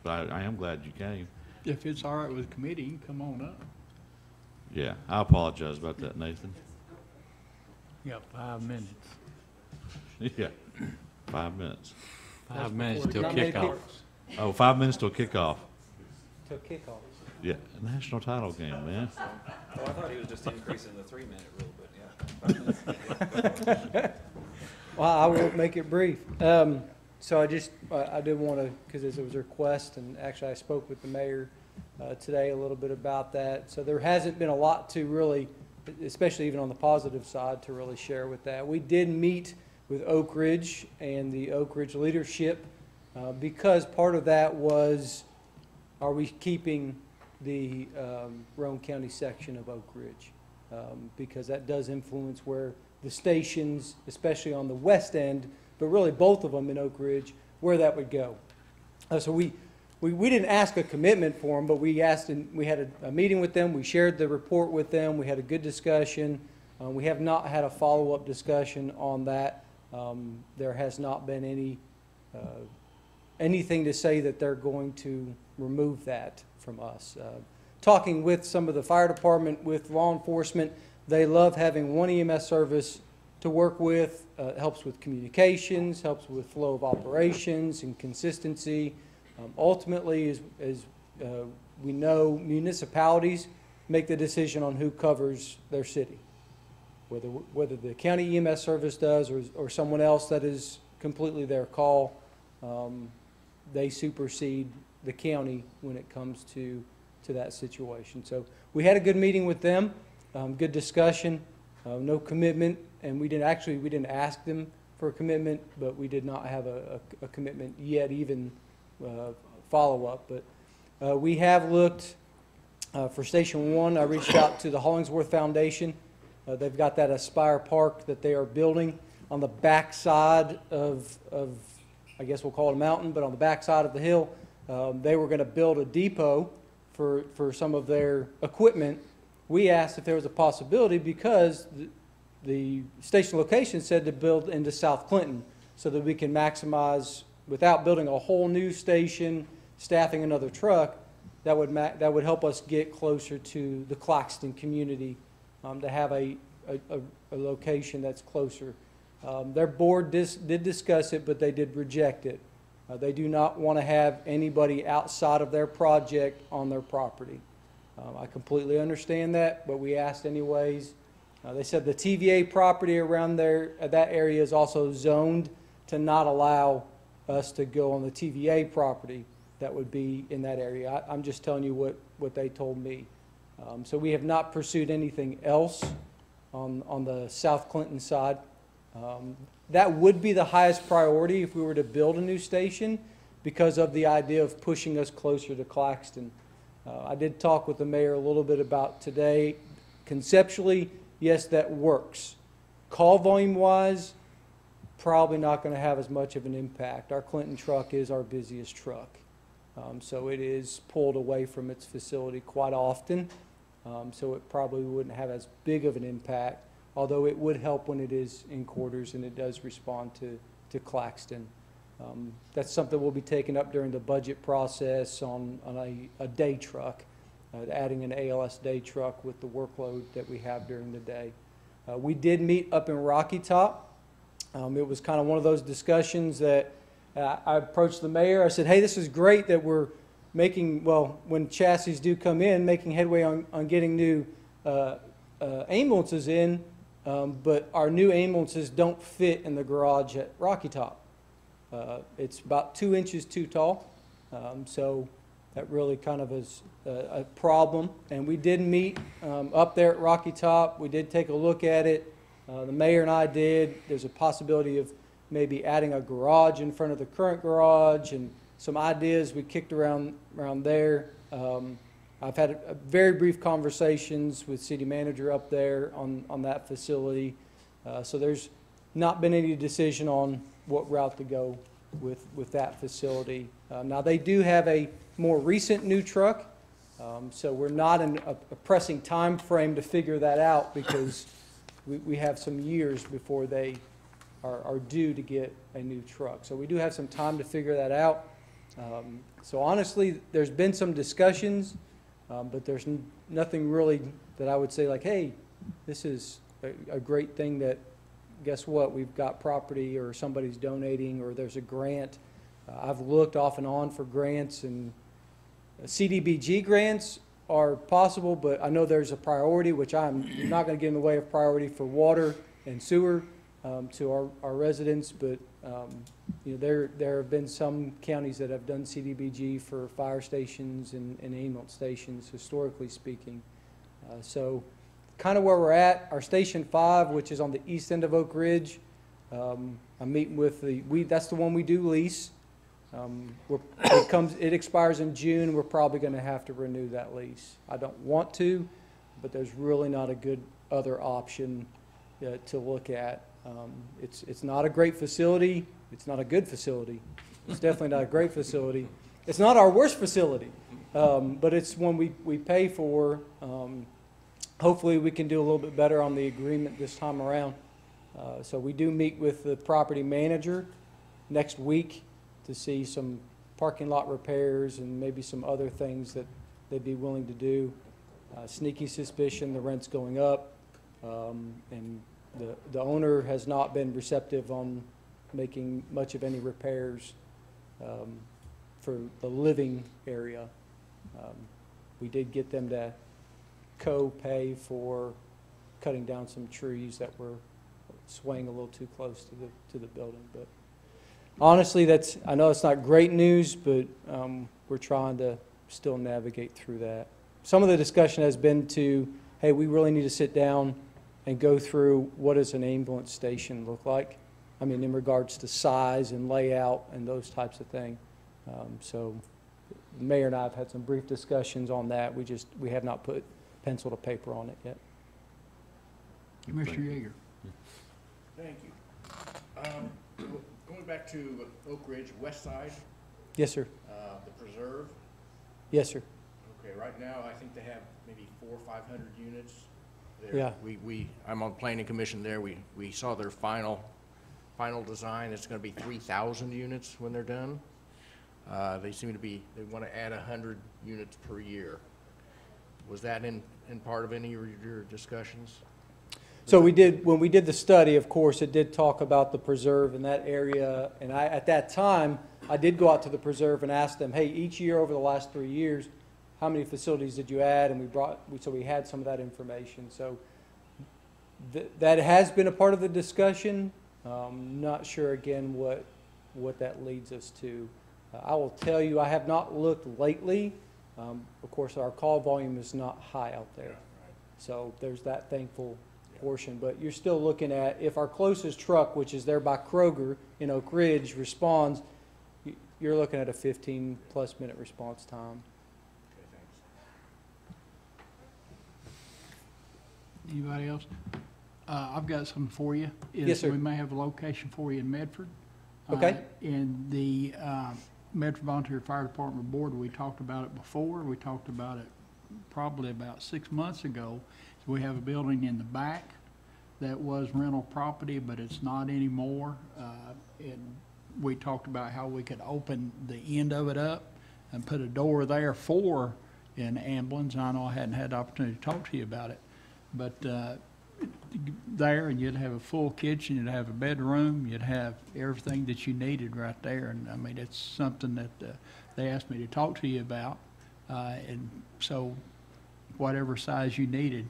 S11: I am glad you came.
S1: If it's all right with the committee, you can come on up.
S11: Yeah, I apologize about that, Nathan.
S12: You got 5 minutes.
S11: Yeah, 5 minutes.
S12: 5 minutes till kickoff.
S11: Oh, 5 minutes till kickoff.
S17: Till kickoff.
S11: Yeah, national title game, man.
S2: Oh, I thought he was just increasing the 3-minute rule, but yeah.
S17: Well, I will make it brief. So I did want to, because it was a request, and actually I spoke with the mayor today a little bit about that. So there hasn't been a lot to really, especially even on the positive side, to really share with that. We did meet with Oak Ridge and the Oak Ridge leadership because part of that was, are we keeping the Roane County section of Oak Ridge? Because that does influence where the stations, especially on the west end, but really both of them in Oak Ridge, where that would go. So we didn't ask a commitment for them, but we asked, and we had a meeting with them. We shared the report with them. We had a good discussion. We have not had a follow-up discussion on that. There has not been anything to say that they're going to remove that from us. Talking with some of the fire department, with law enforcement, they love having one EMS service to work with. It helps with communications, helps with flow of operations and consistency. Ultimately, as we know, municipalities make the decision on who covers their city. Whether the county EMS service does or someone else that is completely their call, they supersede the county when it comes to that situation. So we had a good meeting with them, good discussion, no commitment, and we didn't ask them for a commitment, but we did not have a commitment yet, even follow-up. But we have looked for Station 1. I reached out to the Hollingsworth Foundation. They've got that Aspire Park that they are building on the back side of I guess we'll call it a mountain, but on the back side of the hill. They were going to build a depot for some of their equipment. We asked if there was a possibility because the station location said to build into South Clinton so that we can maximize, without building a whole new station, staffing another truck, that would help us get closer to the Claxton community, to have a location that's closer. Their board did discuss it, but they did reject it. They do not want to have anybody outside of their project on their property. I completely understand that, but we asked anyways. They said the TVA property around there, that area is also zoned to not allow us to go on the TVA property that would be in that area. I'm just telling you what they told me. So we have not pursued anything else on the South Clinton side. That would be the highest priority if we were to build a new station because of the idea of pushing us closer to Claxton. I did talk with the mayor a little bit about today. Conceptually, yes, that works. Call volume wise, probably not going to have as much of an impact. Our Clinton truck is our busiest truck. So it is pulled away from its facility quite often. So it probably wouldn't have as big of an impact, although it would help when it is in quarters and it does respond to Claxton. That's something we'll be taking up during the budget process on a day truck, adding an ALS day truck with the workload that we have during the day. We did meet up in Rocky Top. It was kind of one of those discussions that I approached the mayor. I said, hey, this is great that we're making, well, when chassis do come in, making headway on getting new ambulances in, but our new ambulances don't fit in the garage at Rocky Top. It's about 2 inches too tall, so that really kind of is a problem. And we did meet up there at Rocky Top. We did take a look at it. The mayor and I did. There's a possibility of maybe adding a garage in front of the current garage and some ideas we kicked around there. I've had very brief conversations with city manager up there on that facility. So there's not been any decision on what route to go with that facility. Now they do have a more recent new truck, so we're not in a pressing time frame to figure that out because we have some years before they are due to get a new truck. So we do have some time to figure that out. So honestly, there's been some discussions, but there's nothing really that I would say like, hey, this is a great thing that, guess what, we've got property or somebody's donating or there's a grant. I've looked off and on for grants, and CDBG grants are possible, but I know there's a priority, which I'm not going to get in the way of priority for water and sewer to our residents, but You know, there have been some counties that have done CDBG for fire stations and ambulance stations, historically speaking. So kind of where we're at, our Station 5, which is on the east end of Oak Ridge, I'm meeting with that's the one we do lease. It expires in June. We're probably going to have to renew that lease. I don't want to, but there's really not a good other option to look at. It's not a great facility. It's not a good facility. It's definitely not a great facility. It's not our worst facility, but it's one we pay for. Hopefully we can do a little bit better on the agreement this time around. So we do meet with the property manager next week to see some parking lot repairs and maybe some other things that they'd be willing to do. Sneaky suspicion the rent's going up, and the owner has not been receptive on making much of any repairs for the living area. We did get them to co-pay for cutting down some trees that were swaying a little too close to the building. But honestly, I know it's not great news, but we're trying to still navigate through that. Some of the discussion has been hey, we really need to sit down and go through what does an ambulance station look like. I mean, in regards to size and layout and those types of things. So the mayor and I have had some brief discussions on that. We have not put pencil to paper on it yet.
S1: Commissioner Yeager.
S9: Thank you. Going back to Oak Ridge West Side.
S17: Yes, sir.
S9: The preserve.
S17: Yes, sir.
S9: Okay, right now I think they have maybe 400 or 500 units there.
S17: Yeah.
S9: I'm on planning commission there. We saw their final design. It's going to be 3,000 units when they're done. They want to add 100 units per year. Was that in part of any of your discussions?
S17: So when we did the study, of course, it did talk about the preserve in that area. And at that time, I did go out to the preserve and ask them, hey, each year over the last 3 years, how many facilities did you add? And so we had some of that information. So that has been a part of the discussion. Not sure again what that leads us to. I will tell you, I have not looked lately. Of course, our call volume is not high out there. So there's that thankful portion. But you're still looking at, if our closest truck, which is there by Kroger in Oak Ridge, responds, you're looking at a 15-plus minute response time.
S9: Okay, thanks.
S1: Anybody else? I've got something for you.
S17: Yes, sir.
S1: We may have a location for you in Medford.
S17: Okay.
S1: In the Medford Volunteer Fire Department Board, we talked about it before. We talked about it probably about 6 months ago. So we have a building in the back that was rental property, but it's not anymore. And we talked about how we could open the end of it up and put a door there for an ambulance. I know I hadn't had the opportunity to talk to you about it, but there, and you'd have a full kitchen, you'd have a bedroom, you'd have everything that you needed right there. And I mean, it's something that they asked me to talk to you about. And so whatever size you needed,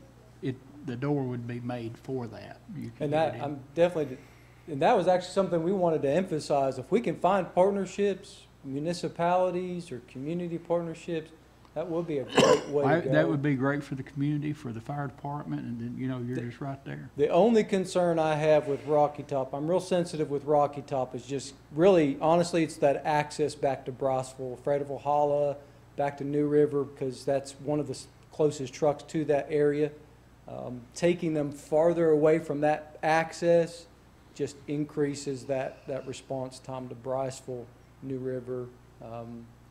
S1: the door would be made for that.
S17: And that, and that was actually something we wanted to emphasize. If we can find partnerships, municipalities or community partnerships, that would be a great way to go.
S1: That would be great for the community, for the fire department, and then, you're just right there.
S17: The only concern I have with Rocky Top, I'm real sensitive with Rocky Top, is just really, honestly, it's that access back to Briceville, Fayetteville Holla, back to New River, because that's one of the closest trucks to that area. Taking them farther away from that access just increases that response time to Briceville, New River,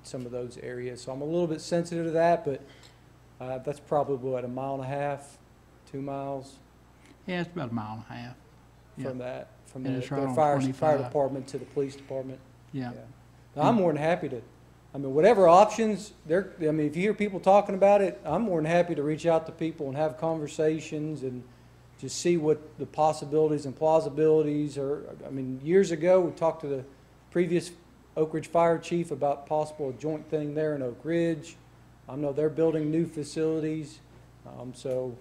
S17: some of those areas. So I'm a little bit sensitive to that, but that's probably what, 1.5 miles, 2 miles?
S1: Yeah, it's about 1.5 miles.
S17: From that, from
S1: And
S17: the
S1: it's right on
S17: fire
S1: 25.
S17: department to the police department.
S1: Yeah.
S17: Now, I'm more than happy to, whatever options, if you hear people talking about it, I'm more than happy to reach out to people and have conversations and just see what the possibilities and plausibilities are. Years ago, we talked to the previous Oak Ridge Fire Chief about possible joint thing there in Oak Ridge. I know they're building new facilities. So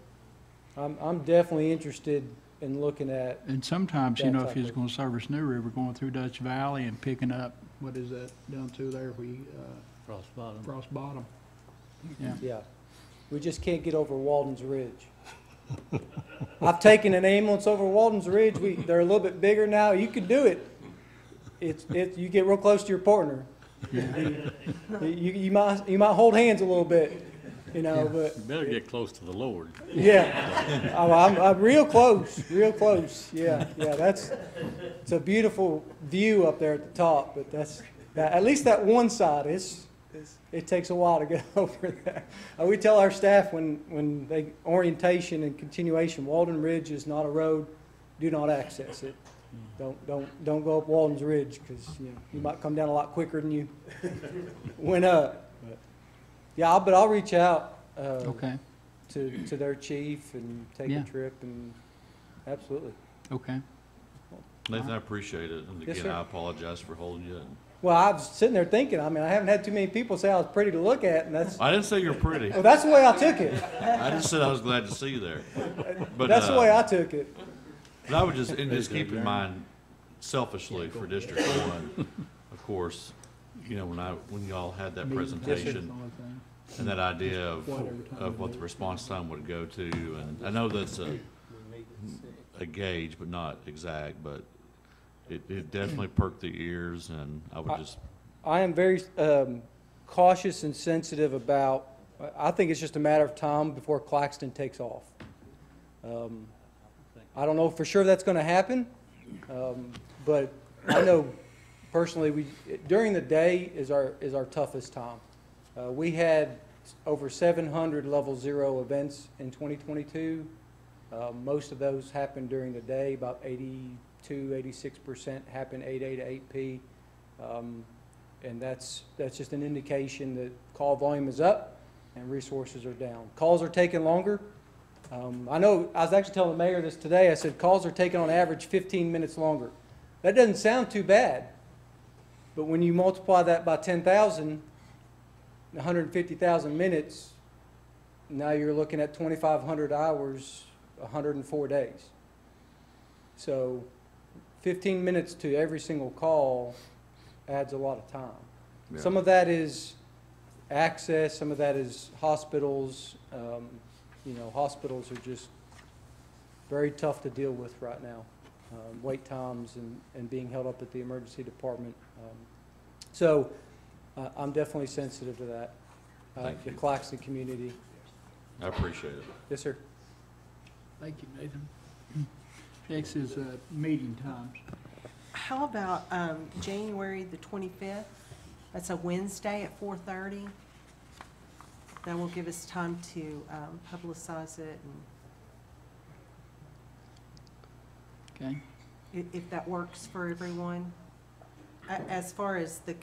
S17: I'm definitely interested in looking at,
S1: And sometimes, you
S17: That
S1: know, if
S17: type
S1: you're
S17: of-
S1: gonna service New River, going through Dutch Valley and picking up, what is that down through there,
S12: Frost Bottom.
S1: Frost Bottom? Yeah.
S17: yeah. We just can't get over Walden's Ridge. I've taken an ambulance over Walden's Ridge. They're a little bit bigger now. You can do it. You get real close to your partner. You might hold hands a little bit, you know, but.
S12: You better get close to the Lord.
S17: Yeah, I'm real close, real close. Yeah, it's a beautiful view up there at the top, but at least that one side it takes a while to get over there. We tell our staff when they orientation and continuation, Walden Ridge is not a road. Do not access it. Don't go up Walden's Ridge because you might come down a lot quicker than you went up. But I'll reach out.
S1: Okay,
S17: To their chief and take
S1: Yeah.
S17: a trip and, absolutely.
S1: okay.
S11: Nathan, I appreciate it, and
S17: Yes,
S11: again,
S17: sir.
S11: I apologize for holding you.
S17: Well, I was sitting there thinking, I haven't had too many people say I was pretty to look at, and that's,
S11: I didn't say you're pretty.
S17: well, that's the way I took it.
S11: I just said I was glad to see you there. But
S17: That's the way I took it.
S11: But I would just keep in mind, selfishly for District One, of course, when y'all had that presentation and that idea of what the response time would go to, and I know that's a gauge, but not exact, but it definitely perked the ears, and I would just.
S17: I am very cautious and sensitive about, I think it's just a matter of time before Claxton takes off. I don't know for sure that's going to happen, but I know personally during the day is our toughest time. We had over 700 level 0 events in 2022. Most of those happened during the day, about 86% happened 8A to 8P. And that's just an indication that call volume is up and resources are down. Calls are taking longer. I know, I was actually telling the mayor this today, I said calls are taking on average 15 minutes longer. That doesn't sound too bad, but when you multiply that by 10,000, 150,000 minutes, now you're looking at 2,500 hours, 104 days. So 15 minutes to every single call adds a lot of time.
S11: Yeah.
S17: Some of that is access, some of that is hospitals. Hospitals are just very tough to deal with right now. Wait times and being held up at the emergency department. So I'm definitely sensitive to that.
S11: Thank
S17: The
S11: you.
S17: Claxton community.
S11: I appreciate it.
S17: Yes, sir.
S1: Thank you, Nathan. Next is meeting times.
S7: How about January the 25th? That's a Wednesday at 4:30. That will give us time to publicize it,
S1: Okay,
S7: and if that works for everyone. As far as the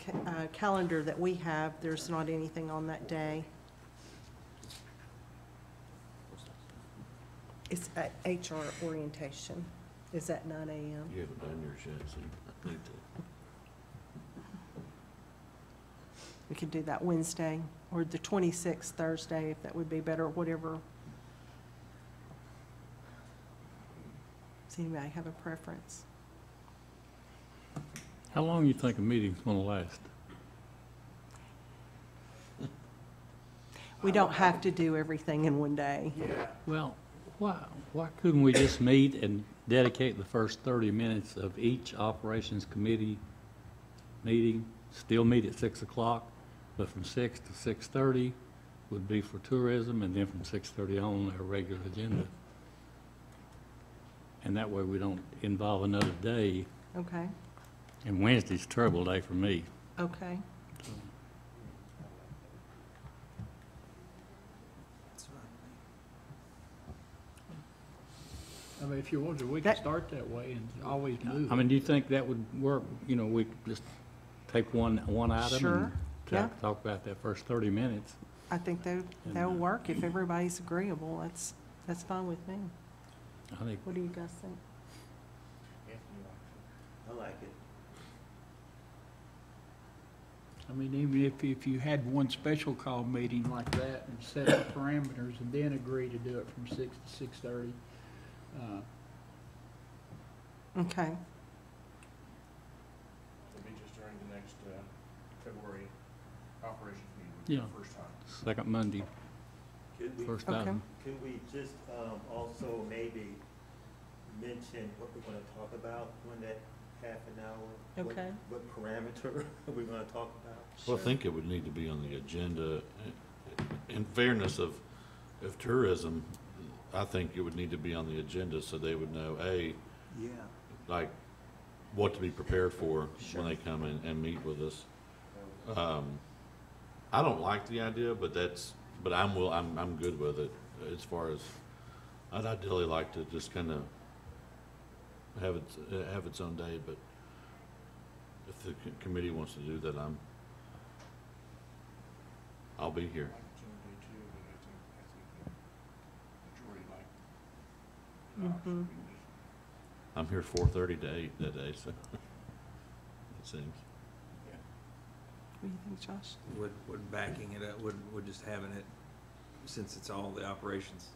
S7: calendar that we have, there's not anything on that day. It's HR orientation. Is at 9 a.m.
S11: You haven't done yours yet, so you need to.
S7: We could do that Wednesday, or the 26th Thursday, if that would be better, whatever. Does anybody have a preference?
S12: How long you think a meeting's gonna last?
S7: We don't have to do everything in one day.
S12: Well, why couldn't we just meet and dedicate the first 30 minutes of each operations committee meeting, still meet at 6 o'clock, but from 6 to 6:30 would be for tourism, and then from 6:30 on, our regular agenda. And that way we don't involve another day,
S7: Okay,
S12: and Wednesday's a terrible day for me.
S7: okay.
S1: I mean, if you want to, we can start that way and always move.
S12: I mean, do you think that would work? We could just take one item
S7: Sure,
S12: and
S7: yeah.
S12: talk about that first 30 minutes.
S7: I think that'll work if everybody's agreeable. That's fine with me.
S12: I think
S7: What do you guys think?
S10: I like it.
S1: I mean, even if you had one special call meeting like that and set up parameters and then agree to do it from 6 to 6:30,
S8: Okay.
S9: It'll be just during the next February operations meeting,
S12: Yeah.
S9: first time.
S12: Second Monday,
S10: Could we,
S12: first
S8: Okay.
S12: item.
S10: could we just also maybe mention what we're gonna talk about during that half an hour?
S8: Okay.
S10: What parameter are we gonna talk about?
S11: Well, I think it would need to be on the agenda. In fairness of tourism, I think it would need to be on the agenda so they would know, A,
S10: Yeah.
S11: like, what to be prepared for when they come in and meet with us. I don't like the idea, but I'm good with it as far as, I'd ideally like to just kind of have its own day, but if the committee wants to do that, I'll be here.
S9: Opportunity too, but I think the majority like.
S11: I'm here 4:30 to 8 that day, so it seems.
S8: What do you think, Josh?
S2: Would backing it up, would just having it, since it's all the operations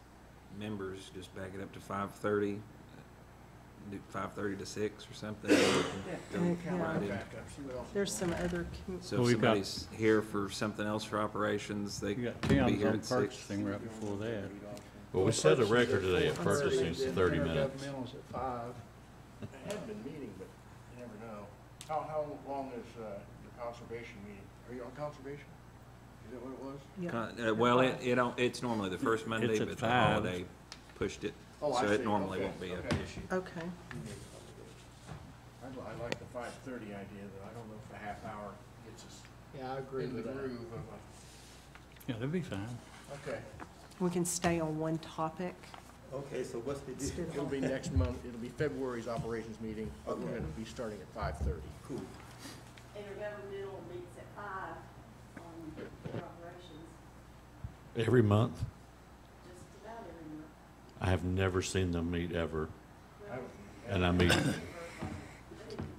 S2: members, just back it up to 5:30, do 5:30 to 6 or something. We can go right in.
S8: There's some other.
S2: So
S12: Well,
S2: if
S12: we've got-
S2: somebody's here for something else for operations, they
S12: You got
S2: can be
S12: Tim's
S2: here
S12: on
S2: at 6.
S12: purchasing right before that.
S11: Well, we set a record today at purchasing, 30 minutes.
S1: Intergovernmental's at 5.
S9: They have been meeting, but you never know. How long is your conservation meeting? Are you on conservation? Is that what it was?
S2: Well, it's normally the first Monday,
S12: It's at
S2: but the
S12: 5.
S2: holiday pushed it,
S9: Oh, I
S2: so it
S9: see.
S2: normally
S9: Okay,
S2: won't be an
S9: okay.
S2: issue.
S8: Okay.
S9: I like the 5:30 idea, though. I don't know if a half hour gets us
S1: Yeah, I agree
S9: in the
S1: with that.
S9: groove of
S12: Yeah, that'd be fine.
S9: okay.
S8: We can stay on one topic.
S10: Okay, so what's the deal?
S9: It'll be next month, it'll be February's operations meeting, but we're gonna be starting at 5:30.
S10: Cool.
S7: Intergovernmental meets at 5 on their operations,
S11: Every month?
S7: just about every month.
S11: I have never seen them meet ever,
S9: I-
S11: and I mean,
S7: They didn't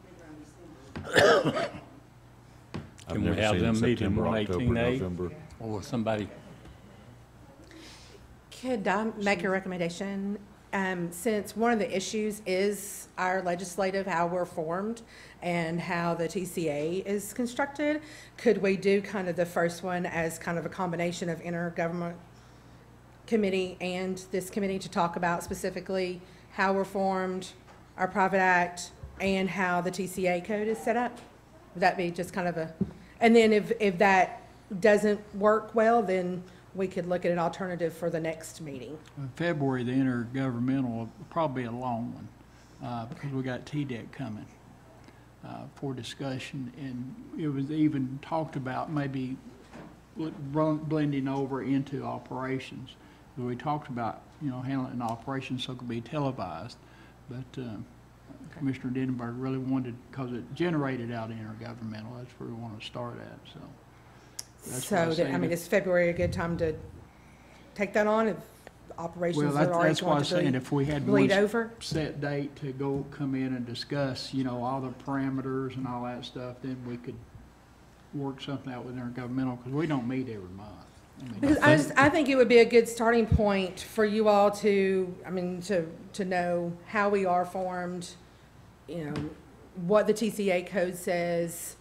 S7: figure on December.
S11: I've
S12: Can we
S11: never
S12: have
S11: seen
S12: them
S11: them
S12: meet in
S11: September, October,
S12: 118A?
S11: November.
S12: Or somebody,
S8: Could I make a recommendation? Since one of the issues is our legislative, how we're formed and how the TCA is constructed, could we do kind of the first one as kind of a combination of intergovernment committee and this committee to talk about specifically how we're formed, our private act, and how the TCA code is set up? Would that be just kind of a, and then if that doesn't work well, then we could look at an alternative for the next meeting.
S1: In February, the intergovernmental will probably be a long one, because we got TDEC coming for discussion, and it was even talked about maybe blending over into operations. We talked about, handling operations so it could be televised, but Commissioner Denenberg really wanted, because it generated out intergovernmental, that's where we want to start at, so. That's why I
S8: So,
S1: say
S8: I mean,
S1: that-
S8: is February a good time to take that on if operations
S1: Well,
S8: are already
S1: that's why I'm
S8: going
S1: saying
S8: to
S1: if we had
S8: bleed
S1: one
S8: over?
S1: set date to come in and discuss, all the parameters and all that stuff, then we could work something out with intergovernmental, because we don't meet every month. I mean,
S8: Because I think it would be a good starting point for you all to, to know how we are formed, what the TCA code says,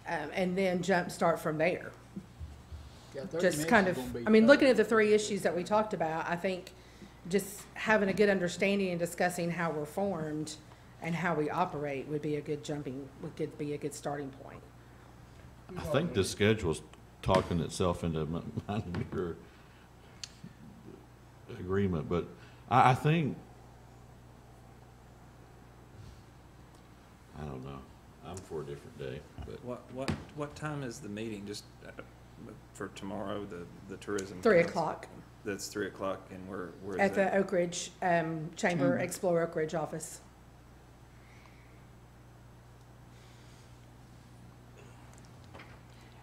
S8: and then jumpstart from there.
S1: yeah, 30
S8: Just
S1: minutes
S8: kind
S1: is
S8: of,
S1: gonna be
S8: looking
S1: tough.
S8: at the three issues that we talked about, I think just having a good understanding and discussing how we're formed and how we operate would be a good be a good starting point.
S11: I think the schedule's talking itself into my newer agreement, but I think, I don't know, I'm for a different day, but.
S2: What time is the meeting, just for tomorrow, the tourism?
S8: 3
S2: council?
S8: o'clock
S2: That's 3 o'clock, and where is
S8: at
S2: that?
S8: the Oak Ridge Chamber, Explore Oak Ridge office.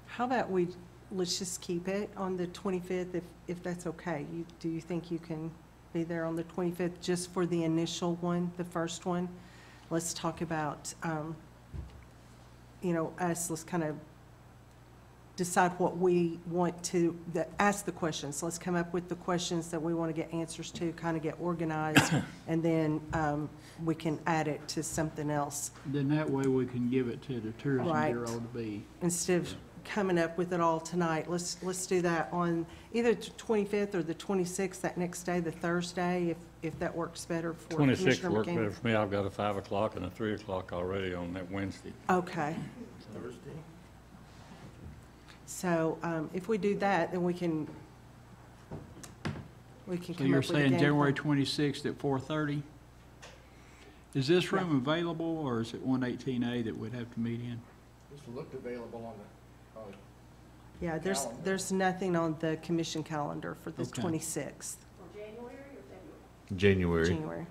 S7: How about let's just keep it on the 25th, if that's okay. Do you think you can be there on the 25th just for the initial one, the first one? Let's talk about, let's kind of
S8: decide what we want to, ask the questions. Let's come up with the questions that we want to get answers to, kind of get organized, and then we can add it to something else.
S1: Then that way we can give it to the Tourism
S8: Right.
S1: Bureau to be.
S8: Instead of coming up with it all tonight, let's do that on either the 25th or the 26th, that next day, the Thursday, if that works better for
S12: 26
S8: Commissioner
S12: work
S8: McCain.
S12: better for me. I've got a 5 o'clock and a 3 o'clock already on that Wednesday.
S8: Okay. So if we do that, then we can
S1: So
S8: come up with a
S1: you're saying
S8: game
S1: January
S8: plan.
S1: 26th at 4:30? Is this room available, or is it 118A that we'd have to meet in?
S9: This looked available on the,
S8: Yeah,
S9: calendar.
S8: there's nothing on the commission calendar for the
S1: Okay.
S8: 26th,
S11: January,
S8: January.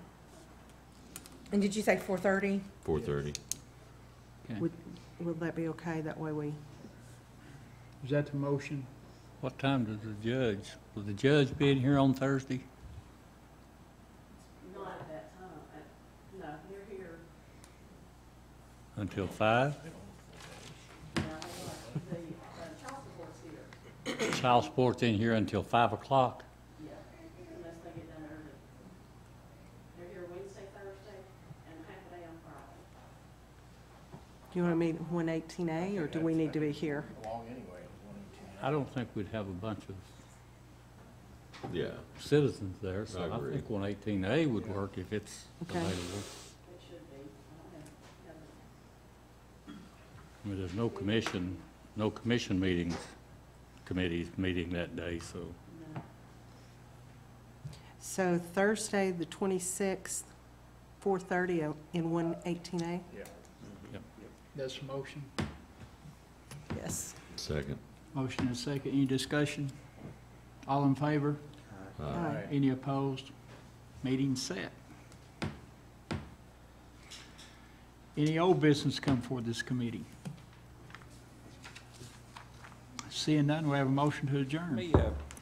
S8: And did you say 4:30?
S11: 4:30.
S1: Okay.
S8: Would that be okay? That way we,
S1: Is that the motion?
S12: What time does the judge, will the judge be in here on Thursday?
S7: Not at that time, no, they're here,
S12: Until 5?
S7: the child support's here,
S12: Child support's in here until 5 o'clock?
S7: yeah, unless they get done early. They're here Wednesday, Thursday, and half a day on Friday.
S8: do you want to meet at 118A, or do we need to be here?
S9: long anyway.
S12: I don't think we'd have a bunch of
S11: Yeah.
S12: citizens there, so
S11: I
S12: I
S11: agree.
S12: think 118A would work if it's
S8: Okay.
S12: available.
S7: It should be. I don't have
S12: I mean, there's no commission committees meeting that day, so.
S7: no.
S8: So Thursday, the 26th, 4:30 in 118A?
S1: That's the motion.
S8: Yes.
S11: Second.
S1: Motion and second. Any discussion? All in favor?
S8: Aye.
S1: Any opposed? Meeting set. Any old business come for this committee? Seeing none, we have a motion to adjourn.
S2: Let me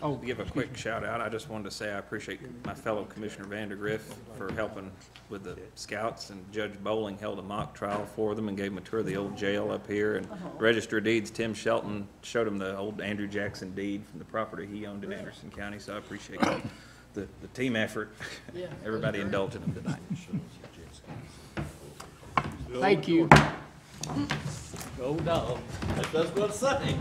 S1: Oh,
S2: give a quick shout out. I just wanted to say I appreciate my fellow Commissioner Vandergriff for helping with the scouts, and Judge Bowling held a mock trial for them and gave them a tour of the old jail up here. And Register of Deeds, Tim Shelton, showed them the old Andrew Jackson deed from the property he owned in Anderson County. So I appreciate the team effort. Everybody indulging them tonight.
S1: Thank you.
S12: Go dog. That's what I'm saying.